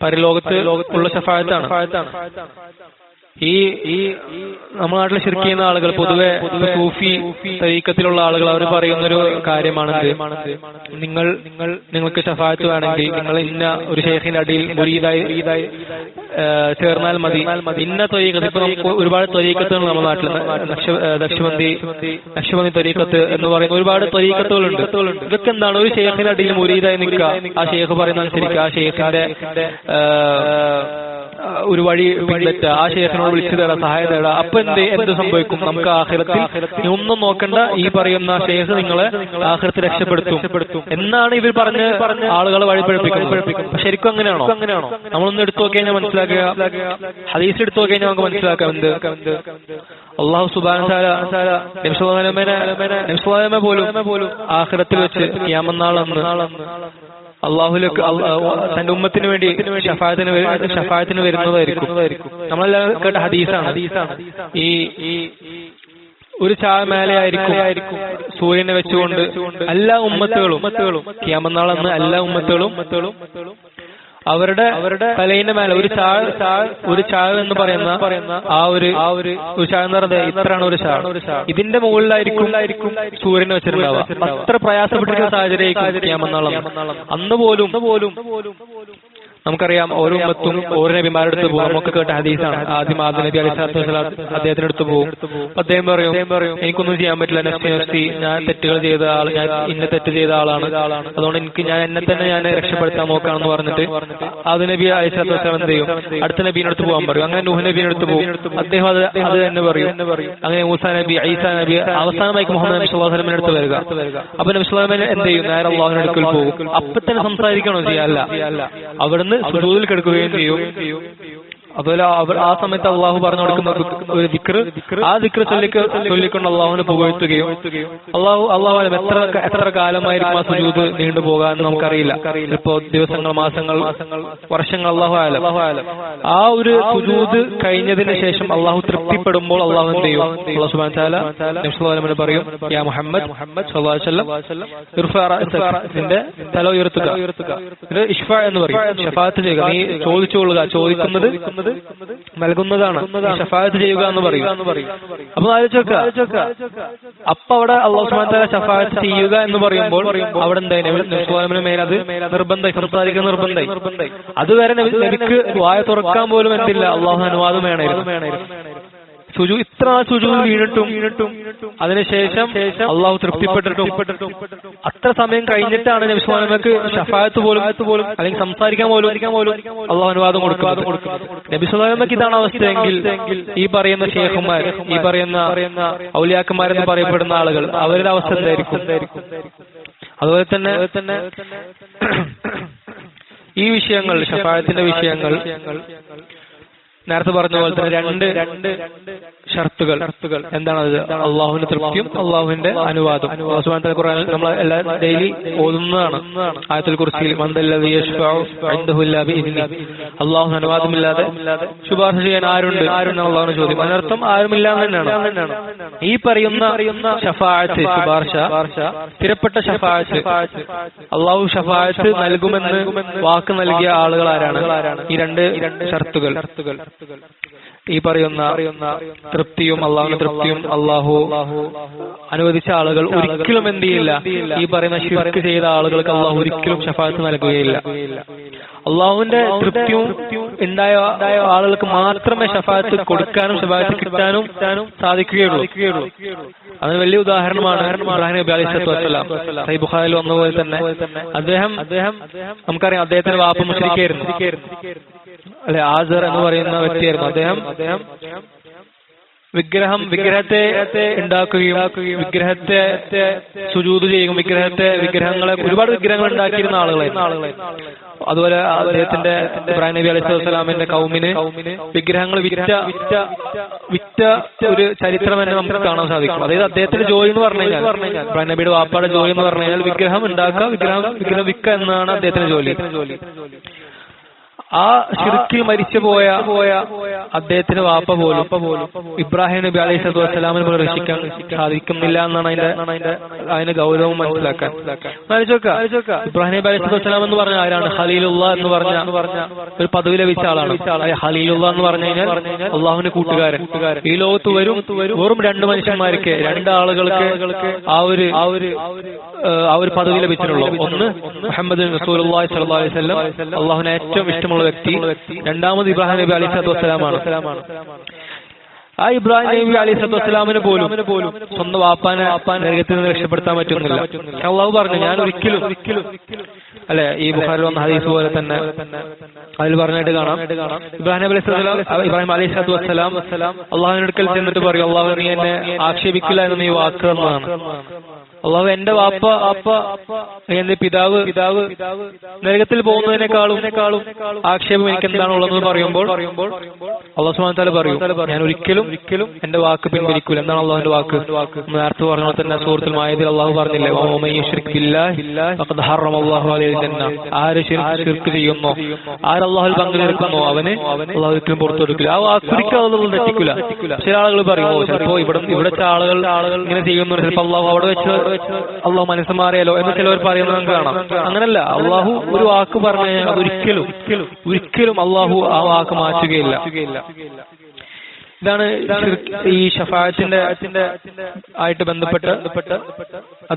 പരലോകത്ത് ഉള്ള ഷഫാഅത്താണ്. ഈ നമ്മുടെ നാട്ടിൽ ശിർക്ക് ചെയ്യുന്ന ആളുകൾ പൊതുവെ സൂഫി തരീഖത്തിലുള്ള ആളുകൾ അവർ പറയുന്നൊരു കാര്യമാണ് നിങ്ങൾക്ക് ഷഫാഅത്ത് വേണമെങ്കിൽ നിങ്ങൾ ഇന്ന ഒരു ശൈഖിന്റെ അടിയിൽ മുരീദായി ചേർന്നാൽ മതി. ഇന്ന ത്വരീഖത്ത് ഇപ്പൊ നമുക്ക് ഒരുപാട് ത്വരീഖത്തുകൾ നമ്മുടെ നാട്ടിൽ നക്ഷബന്ദി ത്വരീഖത്ത് എന്ന് പറയുന്ന ഒരുപാട് ത്വരീഖത്തുകളുണ്ട്. ഇതൊക്കെ എന്താണ് ഒരു ശൈഖിന്റെ അടിയിൽ മുരീദായി നിൽക്കുക, ആ ശൈഖ് പറയുന്ന അനുസരിക്കുക, ആ ശൈഖിന്റെ ഒരു വഴി പിൻപറ്റുക, ആ ശൈഖിനോട് വിളിച്ചു തേടാ, സഹായം തേടാ. അപ്പൊ എന്ത് സംഭവിക്കും? നമുക്ക് ആഖിറത്തിൽ ഒന്നും നോക്കണ്ട, ഈ പറയുന്ന ശൈഖ് നിങ്ങളെ ആഖിറത്തിൽ രക്ഷപ്പെടുത്തും എന്നാണ് ഇവർ പറഞ്ഞ് ആളുകളെ വഴിപഴപ്പിക്കുന്നത്. ശരിക്കും അങ്ങനെയാണോ? നമ്മളൊന്ന് എടുത്തു നോക്കി കഴിഞ്ഞാൽ മനസ്സിലാക്കുക, ഹദീസ് എടുത്തു നോക്കി കഴിഞ്ഞാൽ നമുക്ക് മനസ്സിലാക്കാം എന്ത് അല്ലാഹു സുബ്ഹാനഹു വ തആല നബി സല്ലല്ലാഹു അലൈഹി പോലും ആഖിറത്തിൽ വെച്ച് ഖിയാമത്ത് നാളന്ന് അള്ളാഹുലേക്ക് തന്റെ ഉമ്മത്തിന് വേണ്ടി ഷഫാഅത്തിന് വരുന്നതായിരിക്കും. നമ്മളെല്ലാം കേട്ട ഹദീസാണ്. ഈ ഒരു ചായമേലയായിരിക്കും സൂര്യനെ വെച്ചുകൊണ്ട് എല്ലാ ഉമ്മത്തുകളും ഖിയാമത്ത് നാളന്ന് എല്ലാ ഉമ്മത്തുകളും അവരുടെ തലയിന്റെ മേലെ ഒരു ചാവ് എന്ന് പറയുന്ന ആ ഒരു ചാവ് എന്ന് പറയുന്നത് ഇത്രയാണ് ഒരു ചാവ്, ഇതിന്റെ മുകളിലായിരിക്കും സൂര്യനെ വെച്ചിട്ടുണ്ടാവുക. അത്ര പ്രയാസപ്പെട്ടിരിക്കുന്ന സാഹചര്യം ഖിയാമത്ത് നാളന്ന്. അന്ന് പോലും നമുക്കറിയാം ഓരോ ഉമ്മത്തും ഓരോ നബിമാരുടെ അടുത്ത് പോകും. നമുക്ക് കേട്ട ഹദീസാണ്. ആദ്യം നബി അലൈഹി സ്വലാത്തു വസ്സലാം അദ്ദേഹത്തിന്റെ അടുത്ത് പോകും. അദ്ദേഹം പറയും എനിക്കൊന്നും ചെയ്യാൻ പറ്റില്ല, നഫ്സി ഞാൻ തെറ്റുകൾ ചെയ്ത ആൾ, ഞാൻ ഇന്ന തെറ്റ് ചെയ്ത ആളാണ്, അതുകൊണ്ട് എന്നെ തന്നെ ഞാൻ രക്ഷപ്പെടുത്താൻ നോക്കാണെന്ന് പറഞ്ഞിട്ട് ആദ്യ നബി അലൈഹി സ്വലാത്തു വസ്സലാം എന്ത് ചെയ്യും? അടുത്ത നബീന്റെ അടുത്ത് പോകാൻ പറയും. അങ്ങനെ നൂഹ് നബീന്റെ അടുത്ത് പോകും. അദ്ദേഹം അത് തന്നെ പറയും. അങ്ങനെ മൂസാ നബി, ഈസാ നബി, അവസാനമായി മുഹമ്മദ് നബി സ്വല്ലല്ലാഹു അലൈഹി വസല്ലമിന്റെ അടുത്ത് വരിക. അപ്പൊ നബി സ്വല്ലല്ലാഹു അലൈഹി വസല്ലം എന്ത് ചെയ്യും? നേരെ അല്ലാഹുവിന്റെ അടുക്കൽ പോകും. അപ്പൊ തന്നെ സംസാരിക്കണോ? ചെയ്യല്ല, അവിടുന്ന് സുജൂദിൽ കിടക്കുകയും ചെയ്യും. അതുപോലെ ആ സമയത്ത് അള്ളാഹു പറഞ്ഞു കൊടുക്കുന്ന ഒരു ദിക്ർ, ആ ദിക്ർ ചൊല്ലിക്കൊണ്ട് അള്ളാഹുവിനെ പുകഴ്ത്തുകയും അള്ളാഹു എത്ര കാലമായിരിക്കും ആ സുജൂദ് നീണ്ടുപോകാൻ നമുക്കറിയില്ല. ഇപ്പോ ദിവസങ്ങൾ, മാസങ്ങൾ, വർഷങ്ങൾ, അള്ളാഹു ആലം. ആ ഒരു സുജൂദ് കഴിഞ്ഞതിന് ശേഷം അള്ളാഹു തൃപ്തിപ്പെടുമ്പോൾ അള്ളാഹു എന്ത് ചെയ്യും? അല്ലാഹു സുബ്ഹാനഹു വ തആല നബി സല്ലല്ലാഹു അലൈഹി വസല്ലം പറയും, യാ മുഹമ്മദ് സല്ലല്ലാഹു അലൈഹി വസല്ലം ഇർഫഅ റഅസക, നിന്റെ തല ഉയർത്തുക. ഇത് ഇഷ്ഫാ എന്ന് പറയും, ഷഫാഅത്ത് ചെയ്യുക. നീ ചോദിച്ചുകൊള്ളുക, ചോദിക്കുന്നത് നൽകുന്നതാണ്, ഷഫാഅത്ത് ചെയ്യുക എന്ന് പറയും. അപ്പൊ ആലോചിച്ചോക്ക, അപ്പൊ അവിടെ അല്ലാഹു സുബ്ഹാനഹു വ തആല ഷഫാഅത്ത് ചെയ്യുക എന്ന് പറയുമ്പോൾ അവിടെ എന്തായാലും മേൽ അത് നിർബന്ധമായി, സംസാരിക്കുന്ന നിർബന്ധമായി. അതുവരെ നബിക്ക് വായ തുറക്കാൻ പോലും എന്തില്ല, അള്ളാഹു അനുവാദം വേണമായിരുന്നു. ഇത്ര സുജൂദ് വീണിട്ടും അതിനുശേഷം അള്ളാഹു തൃപ്തിപ്പെട്ടിട്ടും അത്ര സമയം കഴിഞ്ഞിട്ടാണ് നബി സ്വല്ലല്ലാഹു അലൈഹി വസല്ലമക്ക് ഷഫാഅത്ത് പോലും അല്ലെങ്കിൽ സംസാരിക്കാൻ പോലും അള്ളാഹു അനുവാദം കൊടുക്കുന്നത്. നബി സ്വല്ലല്ലാഹു അലൈഹി വസല്ലമക്ക് ഇതാണ് അവസ്ഥയെങ്കിൽ ഈ പറയുന്ന ശൈഖുമാർ, ഈ പറയുന്ന ഔലിയാക്കന്മാരെന്ന് പറയപ്പെടുന്ന ആളുകൾ, അവരുടെ അവസ്ഥ എന്തായിരിക്കും? അതുപോലെ തന്നെ ഈ വിഷയങ്ങൾ, ഷഫാഅത്തിന്റെ വിഷയങ്ങൾ നേരത്തെ പറഞ്ഞ പോലെ തന്നെ രണ്ട് ഷർത്തുകൾ എന്താണത്? അള്ളാഹുവിന്റെ തൃപ്തിയും അള്ളാഹുവിന്റെ അനുവാദം. അല്ലാഹു സുബ്ഹാനഹു വ തആല ഖുർആനിൽ നമ്മൾ എല്ലാ ഡെയിലി ഓതുന്നതാണ്. ആയത്തുൽ കുർസിയിൽ മന്ദല്ലദീ യശ്ഫഉ ഇൻദഹു ഇല്ലാ ബിഇദ്നി, അള്ളാഹുവിന്റെ അനുവാദമില്ലാതെ ശുപാർശ ചെയ്യാൻ ആരുണ്ട് അള്ളാഹുവിന്റെ ചോദ്യം. അതിനർത്ഥം ആരുമില്ല എന്ന് തന്നെയാണ്. ഈ പറയുന്ന ശഫാഅത്ത്, ശുപാർശ, സ്ഥിരപ്പെട്ട ശഫാഅത്ത്, അള്ളാഹു ശഫാഅത്ത് നൽകുമെന്ന് വാക്ക് നൽകിയ ആളുകൾ ആരാണ്? ഈ രണ്ട് ഷർത്തുകൾ, ഈ പറയുന്ന തൃപ്തിയും അള്ളാഹുവിന്റെ തൃപ്തിയും അള്ളാഹു അനുവദിച്ച ആളുകൾ ഒരിക്കലും എന്ത് ചെയ്യില്ല, ഈ പറയുന്ന ശിർക്ക് ചെയ്ത ആളുകൾക്ക് അള്ളാഹു ഒരിക്കലും ശഫാഅത്ത് നൽകുകയില്ല. അള്ളാഹുവിന്റെ തൃപ്തിയും ഉണ്ടായ ആളുകൾക്ക് മാത്രമേ ശഫാഅത്ത് കൊടുക്കാനും ശഫാഅത്ത് കിട്ടാനും സാധിക്കുകയുള്ളൂ. അതിന് വലിയ ഉദാഹരണമാണ് ഇബ്രാഹിം നബി അലൈഹിസ്സലാത്തു വസ്സലാം. സഹീഹ് ബുഖാരിയിൽ വന്നപോലെ തന്നെ അദ്ദേഹം നമുക്കറിയാം, അദ്ദേഹത്തിന്റെ വാപ്പ മുശ്രിക്കായിരുന്നു അല്ലെ, ആസർ എന്ന് പറയുന്ന വ്യക്തിയായിരുന്നു. അദ്ദേഹം വിഗ്രഹത്തെ ഉണ്ടാക്കുകയും വിഗ്രഹത്തെ സുജൂദ് ചെയ്യുകയും ഒരുപാട് വിഗ്രഹങ്ങൾ ഉണ്ടാക്കിയിരുന്ന ആളുകളായിരുന്നു. അതുപോലെ അദ്ദേഹത്തിന്റെ ഇബ്രാഹിം നബി അലൈഹി സ്വലാമിന്റെ കൗമിന് വിഗ്രഹങ്ങൾ വിറ്റ ഒരു ചരിത്രം തന്നെ നമുക്ക് കാണാൻ സാധിക്കും. അതായത് അദ്ദേഹത്തിന്റെ ജോലി എന്ന് പറഞ്ഞു കഴിഞ്ഞാൽ, ഇബ്രാഹിം നബിയുടെ വാപ്പയുടെ ജോലി എന്ന് പറഞ്ഞു കഴിഞ്ഞാൽ വിഗ്രഹം ഉണ്ടാക്കുക, വിഗ്രഹം വിൽക്കുക എന്നാണ് അദ്ദേഹത്തിന്റെ ജോലി. ആ ശിർക്കിൽ മരിച്ചു പോയ അദ്ദേഹത്തിന്റെ വാപ്പ പോലും ഇബ്രാഹിം നബി അലൈഹി സ്വലാത്തു വസ്സലാമിനെ പോലെ രക്ഷിക്കാൻ സാധിക്കുന്നില്ല എന്നാണ് അതിന്റെ ഗൗരവം മനസ്സിലാക്കാൻ. ഇബ്രാഹിം നബി അലൈഹി സ്വലാത്തു വസ്സലാം എന്ന് പറഞ്ഞ ആരാണ്? ഖലീലുല്ലാ എന്ന് പറഞ്ഞ ഒരു പദവി ലഭിച്ച ആളാണ്. ഖലീലുല്ലാ എന്ന് പറഞ്ഞു കഴിഞ്ഞാൽ അള്ളാഹുവിന്റെ കൂട്ടുകാരൻ. ഈ ലോകത്ത് വെറും രണ്ട് മനുഷ്യന്മാർക്ക്, രണ്ടാളുകൾക്ക് ആ ഒരു പദവി ലഭിച്ചിട്ടുള്ളൂ. ഒന്ന് മുഹമ്മദ് റസൂലുള്ളാഹി സ്വല്ലല്ലാഹു അലൈഹി വസല്ലം, അള്ളാഹുവിന് ഏറ്റവും ഇഷ്ടമുള്ള വ്യക്തി. രണ്ടാമത് ഇബ്രാഹിം നബി അലൈഹി സ്വലാത്തു വസ്സലാമാണ്. ആ ഇബ്രാഹിം നബി അലൈഹി സ്വലാത്തു വസ്സലാമിന് പോലും സ്വന്തം വാപ്പാനെ നരകത്തിൽ നിന്ന് രക്ഷപ്പെടുത്താൻ പറ്റുന്നില്ല. അള്ളാഹു പറഞ്ഞു, ഞാൻ ഒരിക്കലും അല്ലെ, ഈ ബുഖാരിൽ വന്ന ഹദീസ് പോലെ തന്നെ അതിൽ പറഞ്ഞിട്ട് കാണാം, ഇബ്രാഹിം അലൈഹി സ്വലാത്തു വസ്സലാം അള്ളാഹുവിന്റെ അടുക്കൽ ചെന്നിട്ട് പറയും, അള്ളാഹു നീ എന്നെ ആക്ഷേപിക്കില്ല എന്ന് നീ വാക്ക് എന്നതാണ്. അള്ളാഹു എന്റെ വാപ്പ എന്റെ പിതാവ് നരകത്തിൽ പോകുന്നതിനേക്കാളും ആക്ഷേപം എനിക്ക് എന്താണുള്ളതെന്ന് പറയുമ്പോൾ അള്ളാഹു സുബ്ഹാനഹു വ തആല പറയും, ഞാൻ ഒരിക്കലും എന്റെ വാക്ക് പിൻവലിക്കൂല. എന്താണ് അള്ളാഹുവിന്റെ വാക്ക്? നേരത്തെ പറഞ്ഞ തന്നെ സൂറത്തുൽ മാഇദയിൽ അള്ളാഹു പറഞ്ഞില്ലേ, ആര് ശിർക്ക് ചെയ്യുന്നോ, ആര് അള്ളാഹുവിൽ പങ്കുചേർക്കുന്നോ അവന് അള്ളാഹു ഒരിക്കലും പുറത്തു കൊടുക്കില്ല. ആ വാക്കുരിക്ക് അള്ളാഹു തെറ്റിക്കില്ല. ചില ആളുകൾ പറയുമോ, ചിലപ്പോ ഇവിടെ ആളുകൾ ഇങ്ങനെ ചെയ്യുന്നു, ചിലപ്പോൾ അള്ളാഹു അവിടെ വെച്ച് അള്ളാഹു മനസ്സ് മാറിയാലോ എന്ന് ചിലവർ പറയുന്നത് നമുക്ക് കാണാം. അങ്ങനല്ല, അള്ളാഹു ഒരു വാക്ക് പറഞ്ഞു കഴിഞ്ഞാൽ അത് ഒരിക്കലും അള്ളാഹു ആ വാക്ക് മാറ്റുകയില്ല. ഇതാണ് ഈ ഷഫാഅത്തിന്റെ ആയിട്ട് ബന്ധപ്പെട്ട്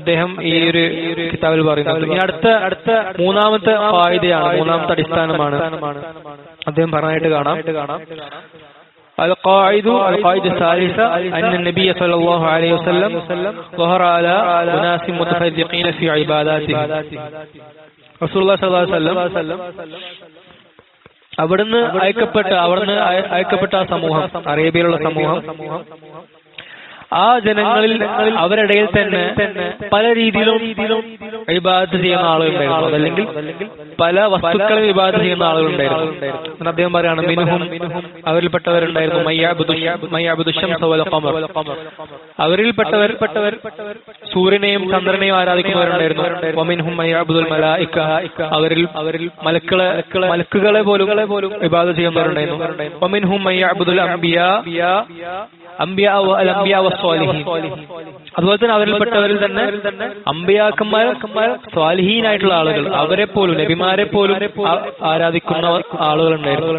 അദ്ദേഹം ഈ ഒരു കിതാബിൽ പറയുന്നത്. ഇനി അടുത്ത മൂന്നാമത്തെ ഖായിദയാണ്, മൂന്നാമത്തെ അടിസ്ഥാനമാണ് അദ്ദേഹം പറഞ്ഞായിട്ട് കാണാം. القاعدة الثالثة أن النبي صلى الله عليه وسلم ظهر على أناس متفرقين في عباداته. رسول الله صلى الله عليه وسلم അവിടുന്ന് അയക്കപ്പെട്ട ആ സമൂഹം, അറേബ്യയിലുള്ള സമൂഹം, ആ ജനങ്ങളിൽ അവരിടയിൽ തന്നെ പല രീതിയിലും ഇബാദത്ത് ചെയ്യുന്ന ആളുകളുണ്ടായിരുന്നു, അതല്ലെങ്കിൽ പല വസ്തുക്കളെ ഇബാദത്ത് ചെയ്യുന്ന ആളുകളുണ്ടായിരുന്നു. അദ്ദേഹം പറയാണ്, മിൻഹും അവരിൽപ്പെട്ടവരുണ്ടായിരുന്നു മയ്യഅബ്ദു ശംസ വൽ ഖമർ, അവരിൽപ്പെട്ടവർ സൂര്യനെയും ചന്ദ്രനെയും ആരാധിക്കുന്നവരുണ്ടായിരുന്നു. വമിൻഹും മയ്യഅബ്ദുൽ മലായിക, അവരിൽ മലക്കുകളെ പോലും ഇബാദത്ത് ചെയ്യുന്നവരുണ്ടായിരുന്നു. വമിൻഹും മയ്യഅബ്ദുൽ അംബിയാ വസ്സാലിഹീൻ, അതുപോലെ തന്നെ അവരിൽപ്പെട്ടവരിൽ തന്നെ അംബിയാക്കന്മാർ സ്വാലിഹീനായിട്ടുള്ള ആളുകൾ, അവരെ പോലും നബിമാരെ പോലും ആരാധിക്കുന്ന ആളുകളുണ്ടായിരുന്നു.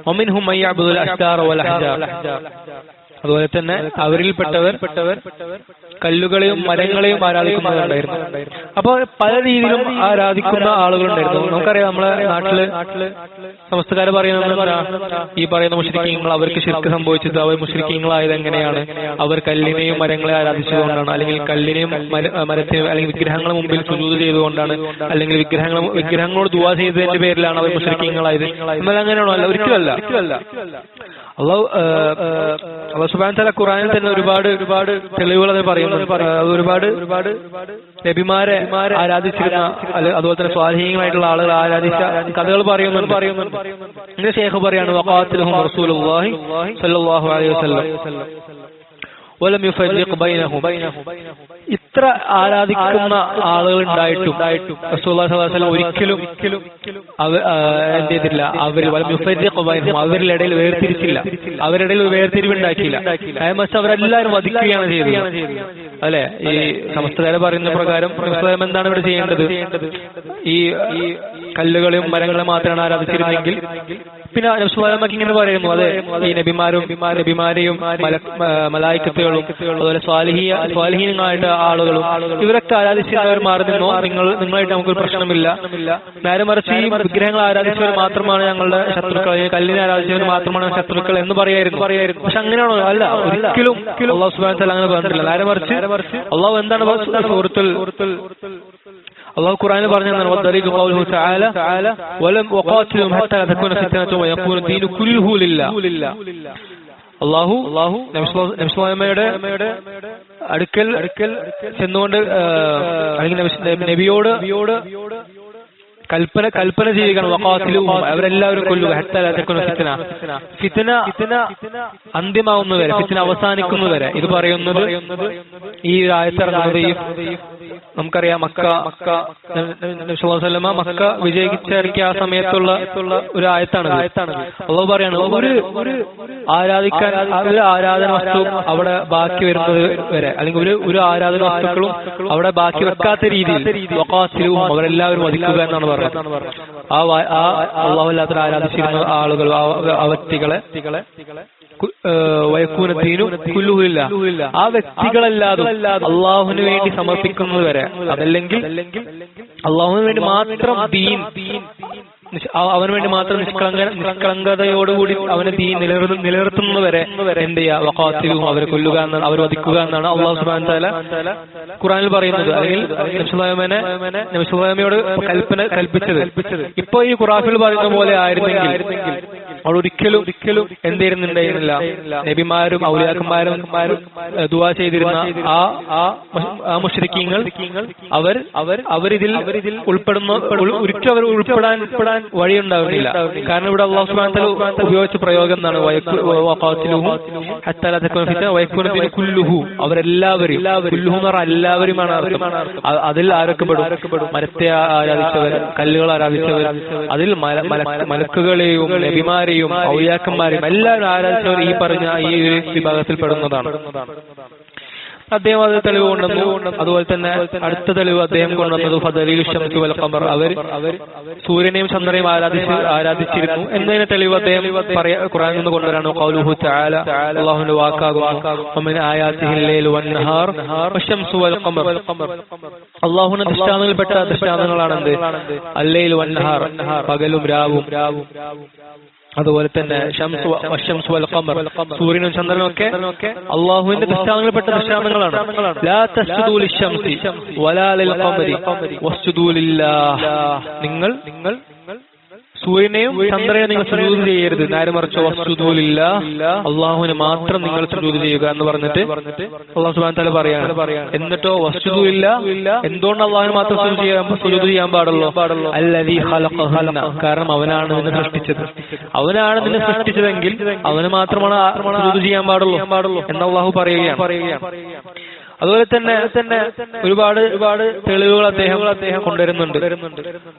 വമിൻഹും മയ്യഅബ്ദുൽ അഷ്ജാർ വൽ അഹ്ജാർ, അതുപോലെ തന്നെ അവരിൽപ്പെട്ടവർ കല്ലുകളെയും മരങ്ങളെയും ആരാധിക്കുന്നവരുണ്ടായിരുന്നു. അപ്പൊ പല രീതിയിലും ആരാധിക്കുന്ന ആളുകളുണ്ടായിരുന്നു. നമുക്കറിയാം, നമ്മളെ നാട്ടില് സമസ്തക്കാര് പറയുന്നത് ഈ പറയുന്ന മുശ്രിക്കീങ്ങൾ, അവർക്ക് ശിർക്ക് സംഭവിച്ചത്, അവർ മുശ്രിക്കീങ്ങളായത് എങ്ങനെയാണ്? അവർ കല്ലിനെയും മരങ്ങളെ ആരാധിച്ചതുകൊണ്ടാണ്, അല്ലെങ്കിൽ കല്ലിനെയും മരത്തിനെയും അല്ലെങ്കിൽ വിഗ്രഹങ്ങളെ മുമ്പിൽ സുജൂദ് ചെയ്തുകൊണ്ടാണ്, അല്ലെങ്കിൽ വിഗ്രഹങ്ങളോട് ദുആ ചെയ്തതിന്റെ പേരിലാണ് അവർ മുശ്രിക്കീങ്ങളായത്. എന്നാൽ അങ്ങനെയാണോ? അല്ല, ഒരിക്കലല്ല. അല്ലാഹു സുബ്ഹാനഹു വ തആല ഖുർആനിൽ തന്നെ ഒരുപാട് തെളിവുകൾ അത് പറയുന്നുണ്ട്. ഒരുപാട് നബിമാരെ ആരാധിച്ചിരുന്ന അതുപോലെ തന്നെ സ്വാലിഹീങ്ങളായിട്ടുള്ള ആളുകൾ ആരാധിച്ച കഥകൾ പറയുന്നുണ്ട്. ഇങ്ങനെ ശൈഖ് പറയാണ് വഖാത്തിലഹും റസൂലുള്ളാഹി സ്വല്ലല്ലാഹു അലൈഹി വസല്ലം വലം യുഫർരിഖ് ബൈനഹും. ഇത്ര ആരാധിക്കുന്ന ആളുകൾ ഉണ്ടായിട്ടും റസൂലുള്ളാഹി സ്വല്ലല്ലാഹു അലൈഹി വസല്ലം ഒരിക്കലും എന്ത് ചെയ്തില്ല, വലം യുഫർരിഖ് ബൈനഹും അവരിടയിൽ വേർതിരിച്ചില്ല, അവരിടയിൽ വേർതിരിവുണ്ടാക്കിയില്ല. മറിച്ച് അവരെല്ലാവരും വധിക്കുകയാണ് ചെയ്തത്. അല്ലെ, ഈ സമസ്തകാരെ പറയുന്ന പ്രകാരം മുസ്ലിം എന്താണ് ഇവിടെ ചെയ്യേണ്ടത്? ഈ കല്ലുകളെയും മരങ്ങളെ മാത്രമാണ് ആരാധിച്ചിരുന്നെങ്കിൽ പിന്നെ നബി സല്ലല്ലാഹു അലൈഹി വസല്ലം ഇങ്ങനെ പറയുന്നു, അതെ ഈ നബിമാരെയും മലായിക്കത്തുകളും അതുപോലെ സ്വാലിഹീങ്ങളായിട്ട് ആളുകളും ഇവരൊക്കെ ആരാധിച്ചവർ മാറി നിന്നോ, നിങ്ങളായിട്ട് നമുക്കൊരു പ്രശ്നമില്ല. നേരെ മറിച്ച് ഈ വിഗ്രഹങ്ങൾ ആരാധിച്ചവർ മാത്രമാണ് ഞങ്ങളുടെ ശത്രുക്കൾ, കല്ലിനെ ആരാധിച്ചവർ മാത്രമാണ് ശത്രുക്കൾ എന്ന് പറയായിരുന്നു. പക്ഷെ അങ്ങനെയാണോ? അല്ല, ഒരിക്കലും അല്ലാഹു സുബ്ഹാനഹു വ തആല അങ്ങനെ പറഞ്ഞിട്ടില്ല. നേരെ മറിച്ച് അല്ലാഹു എന്താണ് സൂറത്തുൽ അല്ലാഹു ഖുർആനിൽ പറഞ്ഞതാണ് വദലീലു ഖൗലുഹു തആല വലം വഖാതിലുഹും ഹത്താ ലാ തകൂന ഫിത്നത്തുൻ വയകൂന ദീനു കുല്ലുഹു ലില്ലാഹ്. അല്ലാഹു നബി സല്ലല്ലാഹു അലൈഹി വസല്ലമയുടെ അടുക്കൽ ചെന്നുകൊണ്ട് അല്ലെങ്കിൽ നബിയോട് കൽപ്പന ചെയ്യുകയാണ് വഖാതിലുഹും, അവരെല്ലാവരും കൊല്ലുക, ഹത്താ ലാ തകൂന ഫിത്ന അന്ത്യമാവുന്നവരെ, ഫിത്ന അവസാനിക്കുന്നവരെ. ഇത് പറയുന്നത് ഈ ആയത്തിറങ്ങുന്നത് നമുക്കറിയാം മക്ക നബി സല്ലല്ലാഹു അലൈഹി വസല്ലം മക്ക വിജയിച്ചിറക്കിയ ആ സമയത്തുള്ള ഒരു ആയത്താണ്. അല്ലാഹു പറയാണ് ഒരു ആരാധന വസ്തു അവിടെ ബാക്കി വരുന്നത് വരെ, അല്ലെങ്കിൽ ഒരു ആരാധന വസ്തുക്കളും അവിടെ ബാക്കി വെക്കാത്ത രീതിയിൽ വഖാതിലുഹും അവരെല്ലാവരും വധിക്കുക എന്നാണ് പറഞ്ഞത്. ആ അല്ലാഹു അല്ലാതെ ആരാധിച്ചിരുന്ന ആളുകൾ, ആ വ്യക്തികളെ വയക്കൂന ദീനു കുല്ലുഹു ലില്ലാഹ്, ആ വ്യക്തികളല്ലാതെ അള്ളാഹുവിന് വേണ്ടി സമർപ്പിക്കുന്നത് വരെ, അതല്ലെങ്കിൽ അള്ളാഹുവിന് വേണ്ടി മാത്രം ദീൻ, അവന് വേണ്ടി മാത്രം നിഷ്കളങ്കതയോടുകൂടി അവന് ദീൻ നിലനിർത്തുന്നവരെ എന്ത് ചെയ്യുക, വഖാതിലുഹും അവരെ കൊല്ലുക എന്നാണ്, അവർ വധിക്കുക എന്നാണ് അല്ലാഹു സുബ്ഹാനഹു വ തആല ഖുർആനിൽ പറയുന്നത്. അല്ലെങ്കിൽ നബി സല്ലല്ലാഹു അലൈഹി വസല്ലം കൽപ്പിച്ചത്. ഇപ്പൊ ഈ ഖുറാഫിൽ പറയുന്ന പോലെ ആയിരുന്നെങ്കിൽ അവൾ ഒരിക്കലും എന്തിരുന്നുണ്ടായിരുന്നില്ല, നബിമാരും ഔലിയാക്കന്മാരും ദുആ ചെയ്തിരുന്ന ആ മുശ്രിക്കീങ്ങൾ അവരിതിൽ ഉൾപ്പെടുന്ന ഒരിക്കലും അവർ ഉൾപ്പെടാൻ വഴിയുണ്ടാവുന്നില്ല. കാരണം ഇവിടെ അല്ലാഹു സുബ്ഹാനഹു വ തആല ഉപയോഗിച്ച പ്രയോഗം എന്നാണ് വഖാതിലുഹും ഹത്താ ലാ തകൂന ഫിത്ന വയകൂന ദീനു കുല്ലുഹു, അവരെല്ലാവരും, കുല്ലുഹു എന്ന് പറഞ്ഞാൽ എല്ലാവരുമാണ് അർത്ഥം. അതിൽ ആരൊക്കെ പെടും? മരത്തെ ആരാധിച്ചവർ, കല്ലുകൾ ആരാധിച്ചവർ, അതിൽ മലക്കുകളെയും നബിമാരെയും ഔലിയാക്കന്മാരെയും എല്ലാവരും ആരാധിച്ചവർ ഈ പറഞ്ഞ ഈ ഒരു വിഭാഗത്തിൽ പെടുന്നതാണ്. അദ്ദേഹം അത് തെളിവ് കൊണ്ടുവന്നു. അതുപോലെ തന്നെ അടുത്ത തെളിവ് അദ്ദേഹം കൊണ്ടുവന്നത് ഫദലീലു ശംസി വൽ ഖമർ, അവർ സൂര്യനെയും ചന്ദ്രനെയും ആരാധിച്ചിരുന്നു എന്നതിന് തെളിവ് അദ്ദേഹം ഖുർആനിൽ നിന്ന് കൊണ്ടുവരാണ്. ഖൗലുഹു തആല, അല്ലാഹുവിന്റെ വാക്കാകുന്നു വമിൻ ആയാതിഹിൽ ലൈലു വന്നഹാർ വശംസു വൽ ഖമർ, അല്ലാഹുവിന്റെ ദൃഷ്ടാന്തങ്ങളിൽപ്പെട്ട ദൃഷ്ടാന്തങ്ങളാണെന്ത്? അല്ലൈലു വന്നഹാർ, പകലും രാവും. അതുപോലെ തന്നെ ശംസു വൽ ഖമർ, സൂര്യനും ചന്ദ്രനും ഒക്കെ അല്ലാഹുവിന്റെ ദൃഷ്ടാന്തങ്ങളിൽപ്പെട്ട ദൃഷ്ടാന്തങ്ങളാണ്. ലാ തസ്ജുദൂ ലിശംസി വലാ ലിൽ ഖമരി വസ്ജുദൂ ലില്ലാഹ്, നിങ്ങൾ സൂര്യനെയും ചന്ദ്രനെയും നിങ്ങൾ സുജൂദ് ചെയ്യരുത്, നേരെ മറിച്ച് വസ്ജുദൂ ലില്ലാഹ്, അല്ലാഹുവിന് മാത്രം നിങ്ങൾ സുജൂദ് ചെയ്യുക എന്ന് പറഞ്ഞിട്ട് അല്ലാഹു സുബ്ഹാനഹു വ തആല പറയാണ്. എന്നിട്ടോ വസ്ജുദൂ ലില്ലാഹ്, എന്തുകൊണ്ട് അല്ലാഹുവിന് മാത്രം സുജൂദ് ചെയ്യാൻ പാടുള്ളൂ? അല്ലദീ ഖലഖഹുന്ന, കാരണം അവനാണ് നിന്നെ സൃഷ്ടിച്ചത്. അവനാണ് നിന്നെ സൃഷ്ടിച്ചതെങ്കിൽ അവന് മാത്രമാണ് സുജൂദ് ചെയ്യാൻ പാടുള്ളൂ എന്ന് അല്ലാഹു പറയുകയാണ്. അതുപോലെ തന്നെ ഒരുപാട് തെളിവുകൾ അദ്ദേഹം കൊണ്ടുവരുന്നുണ്ട്.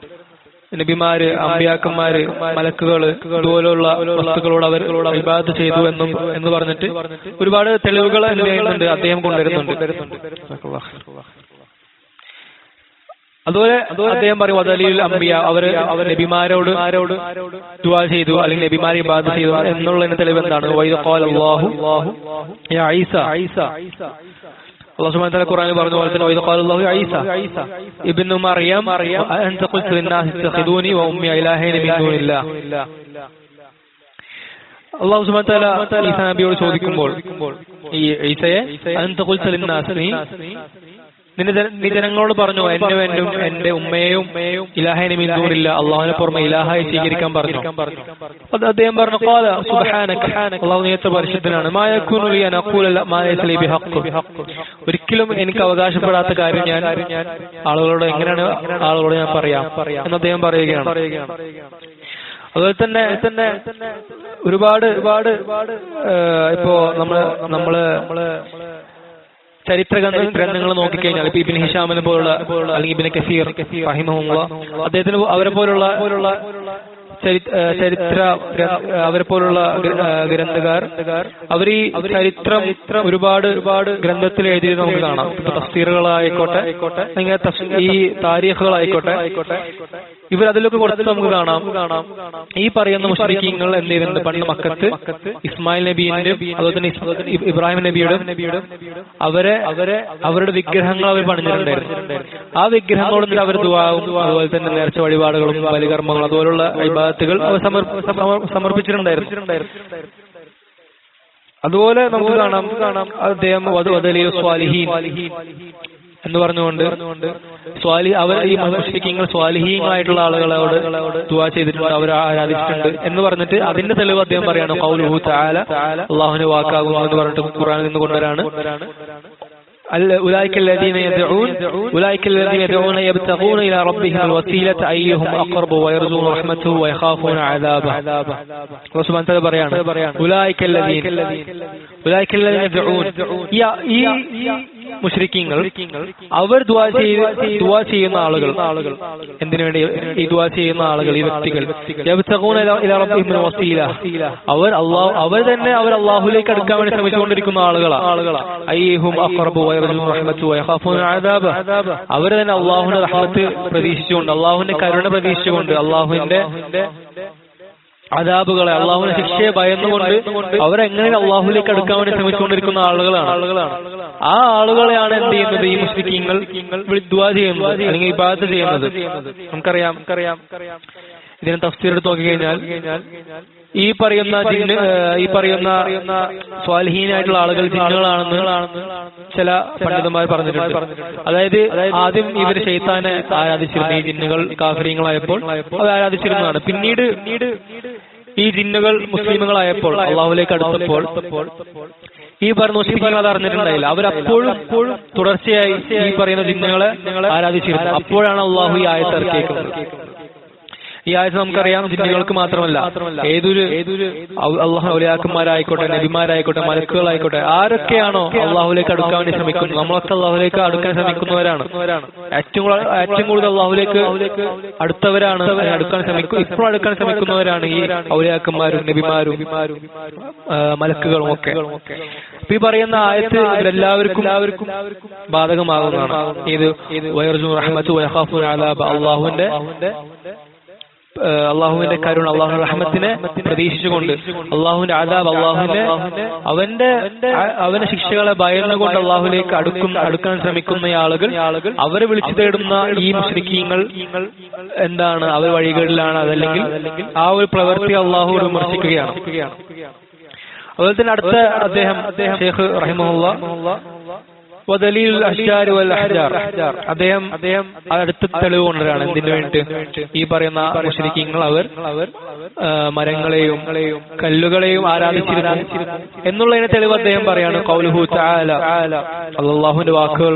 നബിമാര്, അമ്പിയാക്കന്മാര്, മലക്കുകള് ഇതുപോലുള്ള വസ്തുക്കളോട് അവർ ഇബാദത്ത് ചെയ്തു എന്ന് പറഞ്ഞിട്ട് ഒരുപാട് തെളിവുകൾ എന്ത് അദ്ദേഹം കൊണ്ടുവരുന്നുണ്ട്. അതുപോലെ അദ്ദേഹം പറയും വദലീലുൽ അംബിയ, അവർ നബിമാരോട് ദുആ ചെയ്തു അല്ലെങ്കിൽ നബിമാരെ ഇബാദത്ത് ചെയ്തു എന്നുള്ളതിന് തെളിവ് എന്താണ്? വഇദ ഖാലല്ലാഹു യാ ഈസ, അല്ലാഹു സുബ്ഹാനഹു വ തആല ഖുർആനിൽ പറഞ്ഞ പോലെ തന്നെ വഇദ ഖാലല്ലാഹു യാ ഈസ ഇബ്നു മറിയം അൻത ഖുൽത ലിന്നാസി ഇത്തഖിദൂനി വ ഉമ്മി ഇലാഹൈന മിൻ ദൂനില്ലാഹ്. അല്ലാഹു സുബ്ഹാനഹു വ തആല ഈസാ നബിയോട് ചോദിക്കുമ്പോൾ, ഈ ഈസയെ അൻത ഖുൽത ലിന്നാസി, നീ ജനങ്ങളോട് പറഞ്ഞു എന്റെ ഉമ്മയെയും ഇലാഹിനെ മിന്തൂറില്ല അള്ളാഹുവിനെ പുറമെ ഇലാഹായി സ്വീകരിക്കാൻ പറഞ്ഞു. അത് അദ്ദേഹം പറഞ്ഞു അള്ളാഹു നീയത്തെ പരിശുദ്ധനാണ്. ഒരിക്കലും എനിക്ക് അവകാശപ്പെടാത്ത കാര്യം ഞാൻ ആളുകളോട് എങ്ങനെയാണ് ആളുകളോട് ഞാൻ പറയാം എന്ന് അദ്ദേഹം പറയുകയാണ്. അതുപോലെ തന്നെ ഒരുപാട് ഇപ്പോ നമ്മള് ചരിത്ര ഗ്രന്ഥങ്ങൾ നോക്കിക്കഴിഞ്ഞാൽ ഇപ്പൊ ഇബ്നു ഹിശാമിനെ പോലുള്ള അല്ലെങ്കിൽ ഇബ്നു കസീർ റഹിമഹുല്ലാഹ് അദ്ദേഹത്തിന് അവരെ പോലുള്ള ചരിത്ര അവരെ പോലുള്ള ഗ്രന്ഥകാർ അവർ ഈ ചരിത്രം ഒരുപാട് ഗ്രന്ഥത്തിൽ എഴുതി നമുക്ക് കാണാം. ഇപ്പൊ തഫ്സീറുകളായിക്കോട്ടെ അല്ലെങ്കിൽ ഈ താരീഖുകളായിക്കോട്ടെ ഇവർ അതിലൊക്കെ കൊടുത്ത് നമുക്ക് കാണാം ഈ പറയുന്ന മുശ്രിക്കീങ്ങൾ എന്ത് ചെയ്തിട്ടുണ്ട്. പണ്ട് മക്കത്ത് ഇസ്മായിൽ നബീന്റെയും അതുപോലെ തന്നെ ഇബ്രാഹിം നബിയുടെ അവരുടെ വിഗ്രഹങ്ങൾ അവർ പണിഞ്ഞിട്ടുണ്ടായിരുന്നു. ആ വിഗ്രഹങ്ങളോട് അവർ ദുആവും അതുപോലെ തന്നെ നേർച്ച വഴിപാടുകളും ബലികർമ്മങ്ങളും അതുപോലുള്ള ഇബാദത്തുകൾ അവർ സമർപ്പിച്ചിട്ടുണ്ടായിരുന്നു. അതുപോലെ നമുക്ക് കാണാം അദ്ദേഹം വദലിൽ സ്വാലിഹീൻ എന്ന് പറഞ്ഞുകൊണ്ട് അവർ ഈ മുശ്രിക്കീങ്ങൾ സ്വാലിഹീങ്ങളായിട്ടുള്ള ആളുകളോട് ദുആ ചെയ്തിട്ടുണ്ട്, അവരെ ആരാധിച്ചിട്ടുണ്ട് എന്ന് പറഞ്ഞിട്ട് അതിന്റെ തെളിവ് അദ്ദേഹം പറയാണ് ഖൗലുഹു തആല അല്ലാഹുവിന്റെ വാക്കാകുന്നു എന്ന് പറഞ്ഞിട്ട് ഖുർആനിൽ നിന്ന് കൊണ്ടുവരാണ്. أولئك الذين يدعون يبتغون إلى ربهم الوسيلة أيهم أقرب ويرجون رحمته ويخافون عذابه. الله سبحانه وتعالى പറയാണ് أولئك الذين يدعون മുശ്രിക്കീങ്ങൾ അവർ ദുആ ചെയ്യുന്ന ആളുകൾ എന്തിനു വേണ്ടി ഈ ദുആ ചെയ്യുന്ന ആളുകൾ ഈ വ്യക്തികൾ യബ്തഗൂന ഇലാ റബ്ബിഹിം വസീല അവർ തന്നെ അല്ലാഹുവിലേക്ക് അടുക്കാൻ വേണ്ടി ശ്രമിച്ചുകൊണ്ടിരിക്കുന്ന ആളുകളാണ്. അയ്യുഹും അഖറബു വയർജൂന റഹ്മതു വയഖാഫൂന അദാബ അവർ തന്നെ അല്ലാഹുവിന്റെ റഹ്മത്ത് പ്രതീക്ഷിച്ചുകൊണ്ട് അല്ലാഹുവിന്റെ കരുണ പ്രതീക്ഷിച്ചുകൊണ്ട് അല്ലാഹുവിന്റെ അദാബുകളെ അള്ളാഹുവിന്റെ ശിക്ഷയെ ഭയന്നുകൊണ്ട് അവരെങ്ങനെ അള്ളാഹുലേക്ക് അടുക്കാൻ വേണ്ടി ശ്രമിച്ചുകൊണ്ടിരിക്കുന്ന ആളുകളാണ്. ആ ആളുകളെയാണ് എന്ത് ചെയ്യുന്നത് ഈ മുശ്രിക്കീങ്ങൾ ദുആ ചെയ്യുന്നത് അല്ലെങ്കിൽ ഇബാദത്ത് ചെയ്യുന്നത്. നമുക്കറിയാം ഇതിനെ തഫ്സീർ എടുത്ത് നോക്കിക്കഴിഞ്ഞാൽ ഈ പറയുന്ന സ്വാലിഹീനായിട്ടുള്ള ആളുകൾ ജിന്നുകളാണെന്ന് ചില പണ്ഡിതന്മാർ പറഞ്ഞിട്ടുണ്ട്. അതായത് ആദ്യം ഇവര് ശൈത്താനെ ആരാധിച്ചിരുന്നു. ഈ ജിന്നുകൾ കാഫിരീങ്ങളായപ്പോൾ അത് ആരാധിച്ചിരുന്നതാണ്. പിന്നീട് ഈ ജിന്നുകൾ മുസ്ലിമുകളായപ്പോൾ അള്ളാഹുവിലേക്ക് അടുത്തപ്പോൾ ഈ പറഞ്ഞ മുസ്ലിങ്ങൾ അത് അറിഞ്ഞിട്ടുണ്ടായില്ല. അവരപ്പോഴും തുടർച്ചയായി ഈ പറയുന്ന ജിന്നുകളെ ആരാധിച്ചിരുന്നു. അപ്പോഴാണ് അള്ളാഹു ഈ ആയത്ത് ഇറക്കിയേക്കുന്നത്. ഈ ആയത്ത് നമുക്കറിയാം ജിന്നുകൾക്ക് മാത്രമല്ല ഏതൊരു അള്ളാഹു ഔലിയാക്കന്മാരായിക്കോട്ടെ നബിമാരായിക്കോട്ടെ മലക്കുകളായിക്കോട്ടെ ആരൊക്കെയാണോ അള്ളാഹുലേക്ക് അടുക്കാൻ വേണ്ടി ശ്രമിക്കുന്നത് നമ്മളൊക്കെ അള്ളാഹുലേക്ക് അടുക്കാൻ ശ്രമിക്കുന്നവരാണ്. ഏറ്റവും കൂടുതൽ അള്ളാഹുലേക്ക് അടുത്തവരാണ് ഇപ്പോൾ അടുക്കാൻ ശ്രമിക്കുന്നവരാണ് ഈ ഔലിയാക്കന്മാരും നബിമാരും മലക്കുകളും ഒക്കെ. ഈ പറയുന്ന ആയത്ത് എല്ലാവർക്കും ബാധകമാകുന്നതാണ്. ഇത് വയർജു റഹ്മത്തു വയഖാഫൂന അദാബ അള്ളാഹുവിന്റെ കരുണ അള്ളാഹുവിന്റെ റഹ്മത്തിനെ പ്രതീക്ഷിച്ചുകൊണ്ട് അള്ളാഹുവിന്റെ അദാബ് അവന്റെ ശിക്ഷകളെ ഭയന്നുകൊണ്ട് അള്ളാഹുലേക്ക് അടുക്കാൻ ശ്രമിക്കുന്ന ആളുകൾ അവരെ വിളിച്ചു തേടുന്ന ഈ മുശ്രിക്കീങ്ങൾ എന്താണ് അവർ വഴികളിലാണ് അതല്ലെങ്കിൽ ആ ഒരു പ്രവൃത്തി അള്ളാഹു വിമർശിക്കുകയാണ്. അതുപോലെ തന്നെ അടുത്ത അദ്ദേഹം ഷെയ്ഖ് റഹിമഹുല്ലാഹ് വദലീൽ അഷ്ജാർ വൽ അഹ്ജാർ അദ്ദേഹം അടുത്ത തെളിവ് കൊണ്ടുവരാണ്. എന്തിനു വേണ്ടിയിട്ട് ഈ പറയുന്ന മുശ്രിക്കീങ്ങൾ അവർ മരങ്ങളെയും കല്ലുകളെയും ആരാധിച്ചിരുന്നു എന്നുള്ളതിന് തെളിവ് അദ്ദേഹം പറയാണ് ഖൗലുഹു തആല അല്ലാഹുവിന്റെ വാക്കുകൾ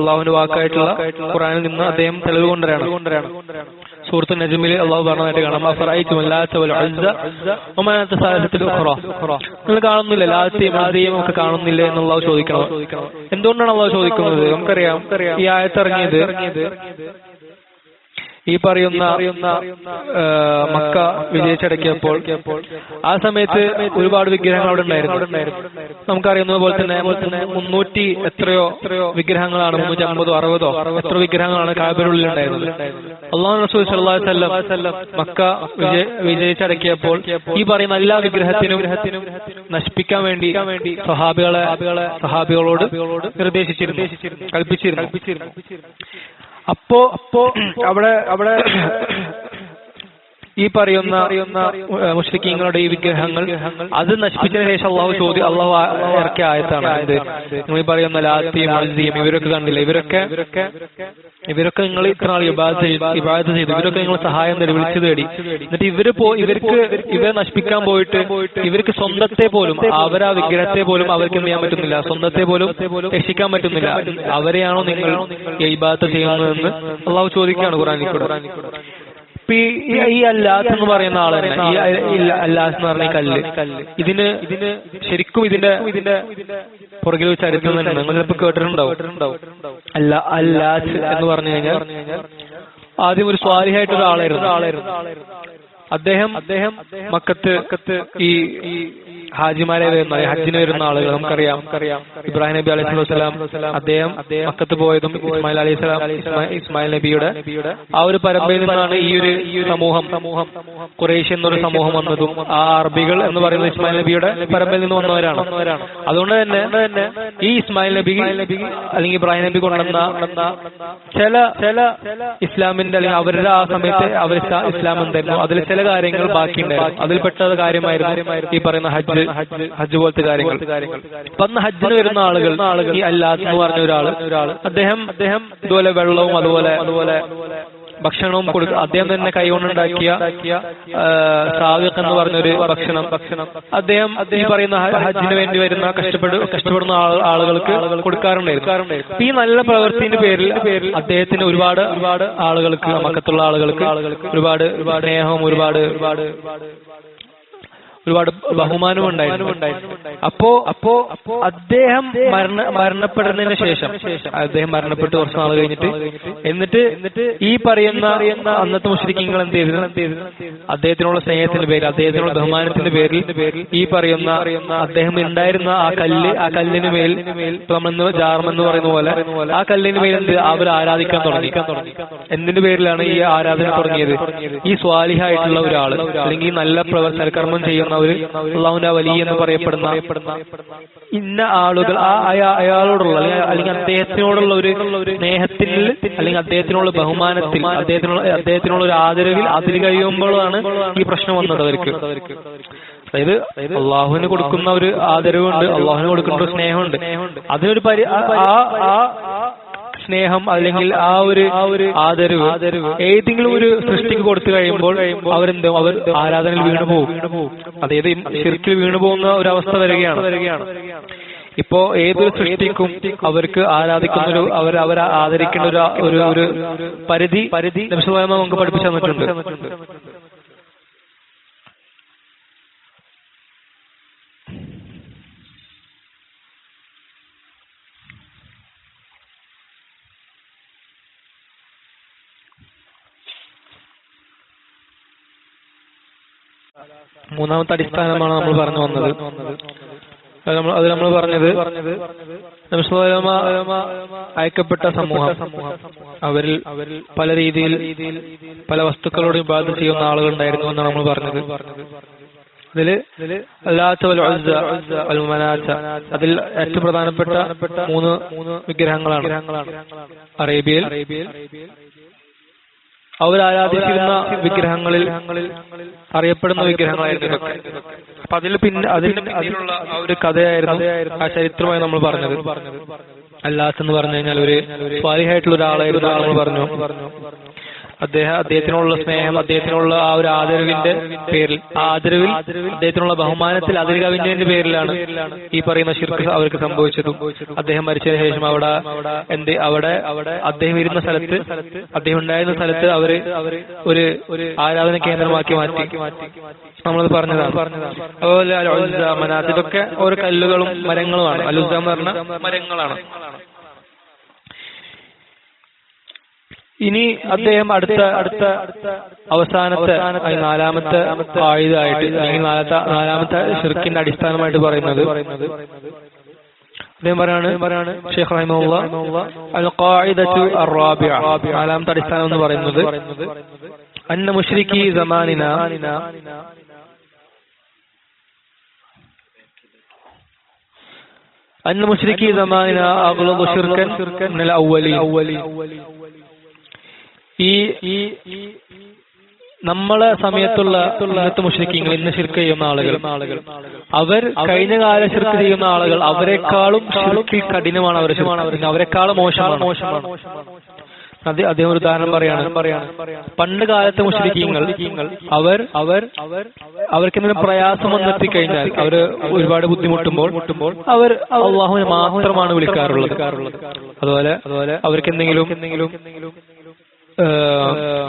അല്ലാഹുവിന്റെ വാക്കായിട്ടുള്ള ഖുർആനിൽ നിന്ന് അദ്ദേഹം തെളിവ് കൊണ്ടുവരാണ്. സൂറത്തുൽ നജ്മിൽ അല്ലാഹു പറഞ്ഞതായിട്ട് കാണാം അഫറഅയ്തും ലാത്ത വൽ ഉസ്സ വമനാത സാലത്തുൽ ഉഖറ. നിങ്ങൾ കാണുന്നില്ല ലാത്തയും ഉസ്സയും ഒക്കെ കാണുന്നില്ല എന്ന് അല്ലാഹു ചോദിക്കണം. എന്തുകൊണ്ടാണ് അല്ലാഹു ചോദിക്കുന്നത്? നമുക്കറിയാം ഈ ആയത്ത് ഇറങ്ങിയത് ഈ പറയുന്ന മക്ക വിജയിച്ചടക്കിയപ്പോൾ ആ സമയത്ത് ഒരുപാട് വിഗ്രഹങ്ങൾ അവിടെ ഉണ്ടായിരുന്നു. നമുക്കറിയുന്നത് പോലെ തന്നെ 300 എത്രയോ വിഗ്രഹങ്ങളാണ് 350 60 എത്ര വിഗ്രഹങ്ങളാണ് കഅബയുടെ ഉണ്ടായിരുന്നത്. അല്ലാഹു റസൂൽ സല്ലല്ലാഹു അലൈഹി വസല്ലം മക്ക വിജയിച്ചടക്കിയപ്പോൾ ഈ പറയുന്ന എല്ലാ വിഗ്രഹത്തിനും നശിപ്പിക്കാൻ വേണ്ടി സഹാബികളോട് നിർദ്ദേശിച്ചിരുന്നു, കൽപ്പിച്ചിരുന്നു. അപ്പോ അവിടെ ഈ പറയുന്ന മുശ്രിക്കീങ്ങളുടെ ഈ വിഗ്രഹങ്ങൾ അത് നശിപ്പിച്ചതിന് ശേഷം അള്ളാഹു ഇറക്കിയ ആയത്താണ്. നിങ്ങൾ ഈ പറയുന്ന ലാത്തിയും മൽസിയും ഇവരൊക്കെ കണ്ടില്ല, ഇവരൊക്കെ നിങ്ങൾ ഇത്ര നാൾ ഇബാദത്ത് ചെയ്തു, ഇവരൊക്കെ നിങ്ങൾ സഹായം തേടി വിളിച്ചു തേടി, എന്നിട്ട് ഇവരെ നശിപ്പിക്കാൻ പോയിട്ട് ഇവർക്ക് സ്വന്തത്തെ പോലും അവരാ വിഗ്രഹത്തെ പോലും അവർക്ക് എന്ത് ചെയ്യാൻ പറ്റുന്നില്ല, സ്വന്തത്തെ പോലും രക്ഷിക്കാൻ പറ്റുന്നില്ല. അവരെയാണോ നിങ്ങൾ ഇബാദത്ത് ചെയ്യുന്നതെന്ന് അള്ളാഹു ചോദിക്കുകയാണ് ഖുർആനിൽ. ഈ അല്ലാത്ത് എന്ന് പറയുന്ന ആൾ തന്നെ, ഈ അല്ലാത്ത് എന്ന് പറഞ്ഞ കല്ല്, ഇതിന് ശരിക്കും ഇതിന്റെ പുറകിൽ ചരിത്രം തന്നെ നിങ്ങൾ ചിലപ്പോൾ കേട്ടിട്ടുണ്ടാവും. അല്ലാത്ത് എന്ന് പറഞ്ഞു കഴിഞ്ഞാൽ ആദ്യം ഒരു സ്വാലിഹായിട്ട് ഒരാളായിരുന്നു. അദ്ദേഹം മക്കത്ത് ഈ ഹാജിമാരെ വരുന്ന ഹജ്ജിന് വരുന്ന ആളുകൾ നമുക്കറിയാം. ഇബ്രാഹിം നബി അലൈഹി സ്വലാം അദ്ദേഹം മക്കത്ത് പോയതും ഇസ്മായിൽ നബിയുടെ ആ ഒരു പരമ്പരയിൽ നിന്നാണ് ഈ ഒരു സമൂഹം ഖുറൈശ് എന്നൊരു സമൂഹം വന്നതും. ആ അറബികൾ എന്ന് പറയുന്നത് ഇസ്മായിൽ നബിയുടെ പരമ്പരയിൽ നിന്ന് വന്നവരാണ്. അതുകൊണ്ട് തന്നെ ഈ ഇസ്മായിൽ നബി അല്ലെങ്കിൽ ഇബ്രാഹിം നബി കൊണ്ടുവന്ന ചില ഇസ്ലാമിന്റെ അല്ലെങ്കിൽ അവരുടെ ആ സമയത്ത് അവർ ഇസ്ലാം എന്തായിരുന്നു, അതിൽ ചില കാര്യങ്ങൾ ബാക്കിയുണ്ടായിരുന്നു. അതിൽപ്പെട്ട കാര്യമായിരുന്നു ഈ പറയുന്ന ഹജ്ജ് പോലത്തെ കാര്യങ്ങൾ. അപ്പൊ അന്ന് ഹജ്ജിന് വരുന്ന ആളുകൾ ഈ അല്ലാത്ത് എന്ന് പറഞ്ഞ ഒരാള് അദ്ദേഹം ഇതുപോലെ വെള്ളവും അതുപോലെ ഭക്ഷണവും കൊടുക്കുക. അദ്ദേഹം തന്നെ കൈകൊണ്ടുണ്ടാക്കിയ സാവിഖ് എന്ന് പറഞ്ഞൊരു ഭക്ഷണം അദ്ദേഹം ഈ പറയുന്ന ഹജ്ജിന് വേണ്ടി വരുന്ന കഷ്ടപ്പെടുന്ന ആളുകൾക്ക് കൊടുക്കാറുണ്ടായിരുന്നു. ഈ നല്ല പ്രവൃത്തിന്റെ പേരിൽ അദ്ദേഹത്തിന് ഒരുപാട് ആളുകൾക്ക്, മക്കത്തുള്ള ആളുകൾക്ക് ഒരുപാട് സ്നേഹവും ഒരുപാട് ബഹുമാനവും ഉണ്ടായിരുന്നു. അപ്പോ അദ്ദേഹം മരണപ്പെടുന്നതിന് ശേഷം അദ്ദേഹം മരണപ്പെട്ട് കുറച്ച് നാൾ കഴിഞ്ഞിട്ട് എന്നിട്ട് ഈ പറയുന്ന അന്നത്തെ മുശ്രിക്കീങ്ങൾ എന്ത് ചെയ്തു, അദ്ദേഹത്തിനുള്ള സ്നേഹത്തിന്റെ പേരിൽ, അദ്ദേഹത്തിനുള്ള ബഹുമാനത്തിന്റെ പേരിൽ ഈ പറയുന്ന അദ്ദേഹം ഉണ്ടായിരുന്ന ആ കല്ലിന് മേൽ നമ്മളെന്ന് ജാർമെന്ന് പറയുന്ന പോലെ ആ കല്ലിന് മേൽ അവർ ആരാധിക്കാൻ തുടങ്ങി. എന്തിന്റെ പേരിലാണ് ഈ ആരാധന തുടങ്ങിയത്? ഈ സ്വാലിഹായിട്ടുള്ള ഒരാള് അല്ലെങ്കിൽ നല്ല സൽക്കർമ്മം ചെയ്യുന്ന അള്ളാഹുവിന്റെ വലിയ എന്ന് പറയപ്പെടുന്ന ഇന്ന ആളുകൾ അയാളോടുള്ള അല്ലെങ്കിൽ അദ്ദേഹത്തിനോടുള്ള ഒരു സ്നേഹത്തിൽ അല്ലെങ്കിൽ അദ്ദേഹത്തിനുള്ള ബഹുമാനത്തിൽ അദ്ദേഹത്തിനുള്ള ഒരു ആദരവിൽ അതിൽ കഴിയുമ്പോഴാണ് ഈ പ്രശ്നം വന്നത് അവർക്ക്. അതായത് അള്ളാഹുവിന് കൊടുക്കുന്ന ഒരു ആദരവുണ്ട്, അള്ളാഹുവിന് കൊടുക്കുന്ന ഒരു സ്നേഹമുണ്ട്. അതിനൊരു സ്നേഹം അല്ലെങ്കിൽ ആ ഒരു ആദരവ് ഏതെങ്കിലും ഒരു സൃഷ്ടിക്ക് കൊടുത്തു കഴിയുമ്പോൾ അവർ ആരാധനയിൽ വീണുപോകും. അതായത് ശിർക്കിൽ വീണുപോകുന്ന ഒരു അവസ്ഥ വരികയാണ്. ഇപ്പോ ഏതൊരു സൃഷ്ടിക്കും അവർക്ക് ആരാധിക്കുന്ന അവരെ ആദരിക്കേണ്ട ഒരു പരിധി നബി സ്വല്ലല്ലാഹു അലൈഹി വസല്ലം നമുക്ക് പഠിപ്പിച്ചു തന്നിട്ടുണ്ട്. മൂന്നാമത്തെ അടിസ്ഥാനമാണ് നമ്മൾ പറഞ്ഞു വന്നത്. അത് നമ്മൾ പറഞ്ഞത് നബി സ്വല്ലല്ലാഹു അലൈഹി വസല്ലം അയക്കപ്പെട്ട സമൂഹം അവരിൽ പല രീതിയിൽ പല വസ്തുക്കളോട് ഇബാദത്ത് ചെയ്യുന്ന ആളുകൾ ഉണ്ടായിരുന്നു എന്നാണ് നമ്മൾ പറഞ്ഞത്. അതില് അല്ലാത്ത അതിൽ ഏറ്റവും പ്രധാനപ്പെട്ട മൂന്ന് വിഗ്രഹങ്ങളാണ്. അറേബ്യയിൽ അവർ ആരാധിച്ചിരുന്ന വിഗ്രഹങ്ങളിൽ അറിയപ്പെടുന്ന വിഗ്രഹങ്ങളായിരുന്നു ഇതൊക്കെ. അപ്പൊ അതിലുള്ള ആ ഒരു കഥയായിരുന്നു, ആ ചരിത്രമായി നമ്മൾ പറഞ്ഞത്. അല്ലാത്ത് എന്ന് പറഞ്ഞു കഴിഞ്ഞാൽ ഒരു സ്വാലിഹായിട്ടുള്ള ഒരാളായിരുന്നു നമ്മൾ പറഞ്ഞു. അദ്ദേഹത്തിനുള്ള സ്നേഹം, അദ്ദേഹത്തിനുള്ള ആ ഒരു ആദരവിന്റെ പേരിൽ, ആ ആദരവിൽ അദ്ദേഹത്തിനുള്ള ബഹുമാനത്തിൽ അതിൽ കവിഞ്ഞതിന്റെ പേരിലാണ് ഈ പറയുന്ന ശിർക്ക് അവർക്ക് സംഭവിച്ചതും. അദ്ദേഹം മരിച്ചതിന് ശേഷം അവിടെ അദ്ദേഹം ഇരുന്ന സ്ഥലത്ത്, അദ്ദേഹം ഉണ്ടായിരുന്ന സ്ഥലത്ത് അവര് ഒരു ആരാധന കേന്ദ്രമാക്കി മാറ്റി. നമ്മളത് പറഞ്ഞതാണ്. അതുപോലെ അൽ-ഉസ്സ, മനാത്ത്, ഇതൊക്കെ ഓരോ കല്ലുകളും മരങ്ങളുമാണ്. അൽ-ഉസ്സ എന്ന് പറഞ്ഞ മരങ്ങളാണ്. ഇനി അദ്ദേഹം അടുത്ത അവസാനത്തെ നാലാമത്തെ ആയുധമായിട്ട് അല്ലെങ്കിൽ നാലാമത്തെ ശിർക്കിന്റെ അടിസ്ഥാനമായിട്ട് പറയുന്നത് അദ്ദേഹം പറയാണ് ശൈഖ് റഹിമഹുല്ലാഹ് അൽ-ഖാഇദതു അർ-റാബിഅ, നാലാമത്തെ അടിസ്ഥാനം എന്ന് പറയുന്നത് അന്ന മുശ്രികീ സമാനിന അഗ്ലദു ശിർകൻ മിനൽ അവ്വലീൻ. നമ്മളെ സമയത്തുള്ള ഇന്നത്തെ മുശ്രിക്കീങ്ങൾ, ഇന്ന് ശിർക്ക് ചെയ്യുന്ന ആളുകൾ, അവർ കഴിഞ്ഞ കാല ശിർക്ക് ചെയ്യുന്ന ആളുകൾ അവരെക്കാളും ശിർക്കിൽ കഠിനമാണ്. അവരെക്കാളും മോശമാണ്. അദ്ദേഹം ഒരു ഉദാഹരണം പറയാണ്. പണ്ട് കാലത്തെ മുശ്രിക്കീങ്ങൾ അവർക്ക് എന്തെങ്കിലും പ്രയാസം വന്നെത്തിക്കഴിഞ്ഞാൽ, അവർ ഒരുപാട് ബുദ്ധിമുട്ടുമ്പോൾ അവർ അള്ളാഹുവിനെ മാത്രമാണ് വിളിക്കാറുള്ളത്. അതുപോലെ അവർക്ക് എന്തെങ്കിലും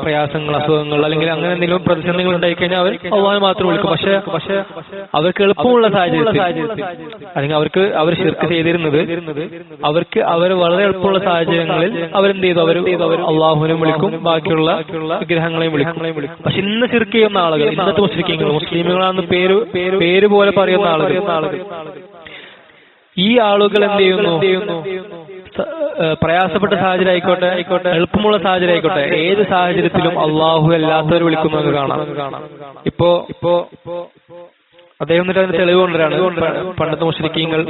പ്രയാസങ്ങൾ, അസുഖങ്ങൾ, അല്ലെങ്കിൽ അങ്ങനെ എന്തെങ്കിലും പ്രതിസന്ധികൾ ഉണ്ടായിക്കഴിഞ്ഞാൽ അവർ അള്ളാഹുവിനെ മാത്രം വിളിക്കും. പക്ഷെ അവർക്ക് എളുപ്പമുള്ള സാഹചര്യത്തിൽ, അല്ലെങ്കിൽ അവർ ശിർക്ക് ചെയ്തിരുന്നത് അവർ വളരെ എളുപ്പമുള്ള സാഹചര്യങ്ങളിൽ അവരെന്ത് ചെയ്തു? അവർ അള്ളാഹുവിനെ വിളിക്കും, ബാക്കിയുള്ള വിഗ്രഹങ്ങളെയും വിളിക്കും. പക്ഷെ ഇന്ന് ശിർക്ക് ചെയ്യുന്ന ആളുകൾ, ഇന്നത്തെ മുസ്ലിമുകളാണെന്ന് പേര് പോലെ പറയുന്ന ആളുകൾ, ഈ ആളുകൾ എന്ത് ചെയ്യുന്നു? പ്രയാസപ്പെട്ട സാഹചര്യം ആയിക്കോട്ടെ, എളുപ്പമുള്ള സാഹചര്യം ആയിക്കോട്ടെ, ഏത് സാഹചര്യത്തിലും അള്ളാഹു അല്ലാത്തവർ വിളിക്കുന്നത് കാണാം. ഇപ്പോ അദ്ദേഹം എന്നിട്ട് അതിന് തെളിവ് കൊണ്ടുവരാണ്. പണ്ടത്തെ മുശ്രിക്കീങ്ങൾ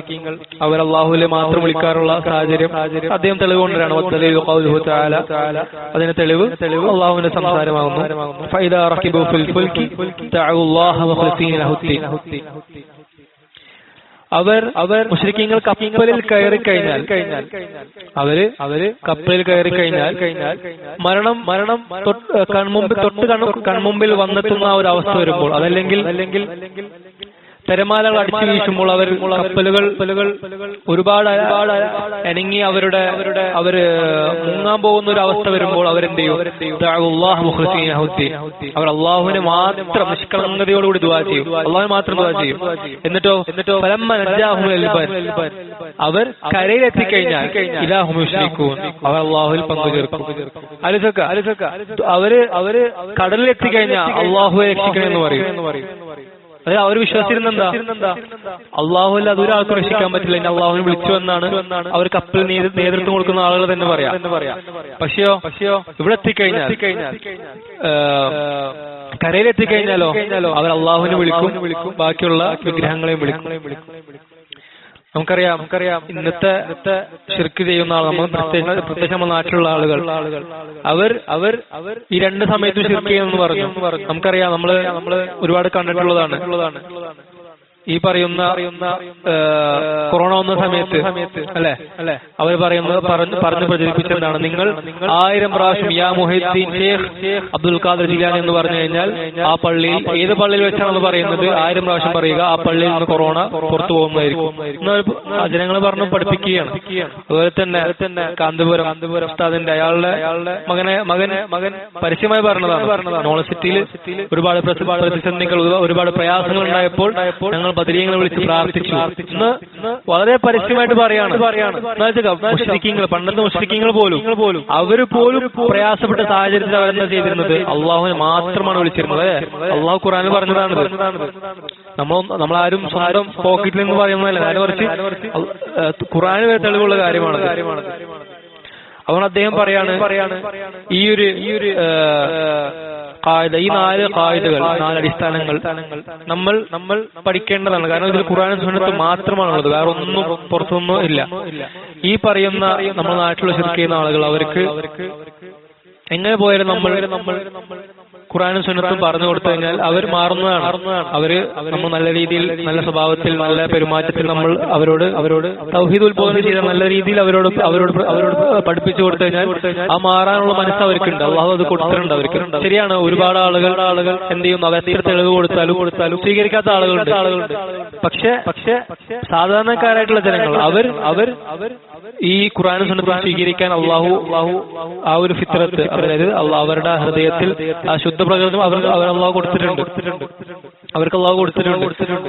അവർ അള്ളാഹുവിനെ മാത്രം വിളിക്കാറുള്ള സാഹചര്യം അദ്ദേഹം തെളിവ് കൊണ്ടുവരാണ്. അതിന് തെളിവ് അള്ളാഹുവിന്റെ സംസാരമാകുന്നു. അവർ മുശ്രിക്കീങ്ങൾ കപ്പലിൽ കയറി കഴിഞ്ഞാൽ മരണം കൺമുമ്പിൽ വന്നെത്തുന്ന ഒരു അവസ്ഥ വരുമ്പോൾ, അതല്ലെങ്കിൽ തിരമാലകൾ അടിച്ചു വീശുമ്പോൾ കപ്പലുകൾ ഒരുപാട് അനങ്ങി അവര് മുങ്ങാൻ പോകുന്ന ഒരു അവസ്ഥ വരുമ്പോൾ അവരെന്ത് ചെയ്യും? അവർ അള്ളാഹുവിനെ മാത്രം നിഷ്കളങ്കതയോടുകൂടി ദുആ ചെയ്യും, അള്ളാഹുവിനെ മാത്രം ദുആ ചെയ്യും. എന്നിട്ടോ അവർ കരയിലെത്തിക്കഴിഞ്ഞാൽ ഇലാഹും യുശ്രികൂൻ, അവർ അള്ളാഹുവിൽ പങ്കുചേർക്കും. അവര് കടലിലെത്തിക്കഴിഞ്ഞാൽ അള്ളാഹുവെ രക്ഷിക്കണമെന്ന് പറയും. അതായത് അവർ വിശ്വസിച്ചിരുന്നെന്താ? അള്ളാഹുവിൽ അതൊരാൾക്കും രക്ഷിക്കാൻ പറ്റില്ല, ഇനി അള്ളാഹുവിനെ വിളിച്ചു എന്നാണ് അവർ കപ്പൽ നേതൃത്വം കൊടുക്കുന്ന ആളുകൾ തന്നെ പറയാം. പക്ഷെയോ ഇവിടെ എത്തിക്കഴിഞ്ഞാൽ, കരയിലെത്തിക്കഴിഞ്ഞാലോ അവർ അള്ളാഹുവിനെ വിളിക്കും, ബാക്കിയുള്ള വിഗ്രഹങ്ങളെയും വിളിക്കും. നമുക്കറിയാം ഇന്നത്തെ ശിർക്ക് ചെയ്യുന്ന ആൾ, നമ്മൾ പ്രത്യേകിച്ച് നമ്മുടെ നാട്ടിലുള്ള ആളുകൾ, അവർ ഈ രണ്ട് സമയത്തും ശിർക്ക് ചെയ്യുമെന്ന് പറഞ്ഞു. നമുക്കറിയാം, നമ്മള് ഒരുപാട് കണ്ടിട്ടുള്ളതാണ്. ഈ പറയുന്ന കൊറോണ വന്ന സമയത്ത് അല്ലെ അവർ പറഞ്ഞു പ്രചരിപ്പിച്ചെന്താണ്? നിങ്ങൾ 1000 പ്രാവശ്യം യാ മുഹീദ്ദീൻ ഷേഖ് അബ്ദുൽ ഖാദർ ജിലാനി എന്ന് പറഞ്ഞു കഴിഞ്ഞാൽ ആ പള്ളിയിൽ, ഏത് പള്ളിയിൽ വെച്ചാണെന്ന് പറയുന്നത്, 1000 പ്രാവശ്യം പറയുക, ആ പള്ളിയിൽ നിന്ന് കൊറോണ പുറത്തു പോകുന്നതായിരിക്കും. ജനങ്ങൾ പറഞ്ഞു പഠിപ്പിക്കുകയാണ്. അതുപോലെ തന്നെ കാന്തപുരം ഉസ്താദിന്റെ അയാളുടെ മകൻ പരസ്യമായി പറഞ്ഞതാണ്. യൂണിവേഴ്സിറ്റിയിൽ ഒരുപാട് പ്രതിസന്ധികൾ, ഒരുപാട് പ്രയാസങ്ങൾ ഉണ്ടായപ്പോൾ ഞങ്ങൾ ബദരീങ്ങളെ വിളിച്ച് പ്രാർത്ഥിച്ചു എന്ന് വളരെ പരസ്യമായിട്ട് പറയാണ്. മുശ്രിക്കീങ്ങൾ, പണ്ടത്തെ മുശ്രിക്കീങ്ങൾ പോലും അവര് പോലും പ്രയാസപ്പെട്ട സാഹചര്യത്തിൽ അവരെന്താ ചെയ്തിരുന്നത്? അള്ളാഹുവിനെ മാത്രമാണ് വിളിച്ചിരുന്നത്. അള്ളാഹു ഖുർആനിൽ പറഞ്ഞതാണിത്. നമ്മളാരും സ്വന്തം പോക്കറ്റിൽ നിന്ന് പറയുന്നതല്ല, നേരെ മറിച്ച് ഖുർആനിൽ തെളിവുള്ള കാര്യമാണ്. അതുകൊണ്ട് അദ്ദേഹം പറയാണ്, ഈ ഒരു ഈ 4 ഖായിദകൾ, 4 അടിസ്ഥാനങ്ങൾ നമ്മൾ പഠിക്കേണ്ടതാണ്. കാരണം ഇതിൽ ഖുർആനും സുന്നത്തും മാത്രമാണുള്ളത്, വേറെ ഒന്നും പുറത്തൊന്നും ഇല്ല. ഈ പറയുന്ന നമ്മുടെ നാട്ടിലുള്ള ശിർക്ക് ചെയ്യുന്ന ആളുകൾ അവർക്ക് എങ്ങനെ പോയാലും നമ്മൾ ഖുർആനും സുന്നത്തും പറഞ്ഞു കൊടുത്തു കഴിഞ്ഞാൽ അവർ മാറുന്നതാണ്. നമ്മൾ നല്ല രീതിയിൽ, നല്ല സ്വഭാവത്തിൽ, നല്ല പെരുമാറ്റത്തിൽ നമ്മൾ അവരോട് തൗഹീദ് ഉത്ബോധനം ചെയ്ത നല്ല രീതിയിൽ അവരോട് പഠിപ്പിച്ചു കൊടുത്തു കഴിഞ്ഞാൽ ആ മാറാനുള്ള മനസ്സ് അവർക്കുണ്ട്. അള്ളാഹു അത് കൊടുത്തിട്ടുണ്ട് അവർക്ക്. ശരിയാണ്, ഒരുപാട് ആളുകൾ എന്ത് ചെയ്യുന്നു? അവർ എത്ര തെളിവ് കൊടുത്താലും സ്വീകരിക്കാത്ത ആളുകളുണ്ട്. പക്ഷെ സാധാരണക്കാരായിട്ടുള്ള ജനങ്ങൾ അവർ ഈ ഖുർആനും സുന്നത്തും സ്വീകരിക്കാൻ അള്ളാഹു ആ ഒരു ഫിത്രത്ത്, അതായത് അവരുടെ ഹൃദയത്തിൽ ആ ശുദ്ധ പ്രകൃതം അവർക്ക് അള്ളാഹു കൊടുത്തിട്ടുണ്ട്.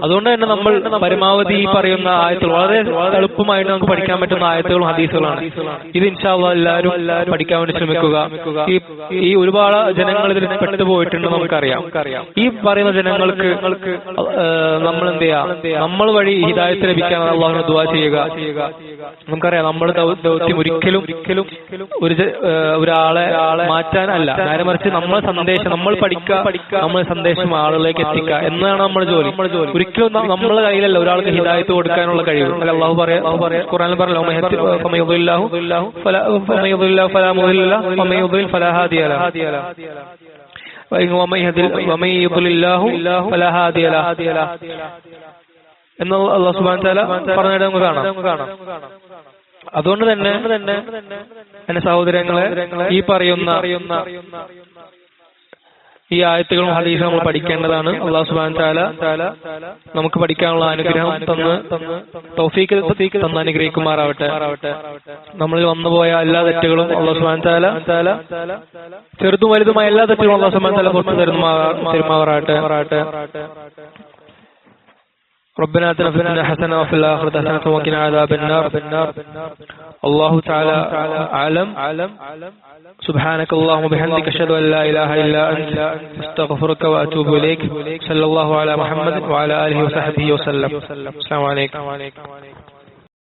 അതുകൊണ്ട് തന്നെ നമ്മൾ പരമാവധി ഈ പറയുന്ന ആയത്തുകൾ വളരെ എളുപ്പമായിട്ട് നമുക്ക് പഠിക്കാൻ പറ്റുന്ന ആയത്തുകളും ഹദീസുകളാണ്. ഇത് ഇൻഷാ അല്ലാഹ് എല്ലാവരും പഠിക്കാൻ വേണ്ടി ശ്രമിക്കുക. ഈ ഒരുപാട് ജനങ്ങൾ ഇതിൽ പെട്ടുപോയിട്ടുണ്ട് നമുക്കറിയാം. ഈ പറയുന്ന ജനങ്ങൾക്ക് നമ്മൾ എന്ത് ചെയ്യാം? നമ്മൾ വഴി ഹിദായത്ത് ലഭിക്കാൻ അള്ളാഹുവിനെ ദുആ ചെയ്യുക. നമുക്കറിയാം, നമ്മുടെ ദൗത്യം ഒരിക്കലും ഒരാളെ മാറ്റാനല്ല, നേരെ മറിച്ച് നമ്മളെ സന്ദേശം നമ്മൾ പഠിക്കുക, നമ്മളെ സന്ദേശം ആളുകളിലേക്ക് എത്തിക്കുക എന്നാണ് നമ്മുടെ ജോലി. ഒരിക്കലും നമ്മളെ കയ്യിലല്ല ഒരാൾക്ക് ഹിദായത്ത് കൊടുക്കാനുള്ള കഴിവ്. അല്ലാഹു ഖുർആനിൽ പറഞ്ഞു, വമൻ യുദ്ലില്ലാഹു ഫലാ ഹാദിയ ലഹു എന്ന് അല്ലാഹു സുബ്ഹാനഹു വ തആല പറഞ്ഞിട്ട് നമുക്ക് കാണാം. അതുകൊണ്ട് തന്നെ എന്റെ സഹോദരങ്ങളെ, ഈ പറയുന്ന ഈ ആയത്തുകളും ഹദീസും നമ്മൾ പഠിക്കേണ്ടതാണ്. അല്ലാഹു സുബ്ഹാനഹു വ തആല നമുക്ക് പഠിക്കാനുള്ള അനുഗ്രഹം തന്ന് തൗഫീഖ് തന്ന് അനുഗ്രഹിക്കുമാറാവട്ടെ. നമ്മളിൽ വന്നുപോയ എല്ലാ തെറ്റുകളും അല്ലാഹു സുബ്ഹാനഹു വ തആല ചെറുതും വലുതുമായ എല്ലാ തെറ്റുകളും അല്ലാഹു സുബ്ഹാനഹു വ തആല പുറത്തു തരുമാറാവട്ടെ. ربنا آتنا في الدنيا حسنة وفي الآخرة حسنة وقنا عذاب النار. الله تعالى أعلم. سبحانك اللهم وبحمدك أشهد أن لا إله إلا أنت أستغفرك وأتوب إليك. صلى الله على محمد وعلى آله وصحبه وسلم. السلام عليكم.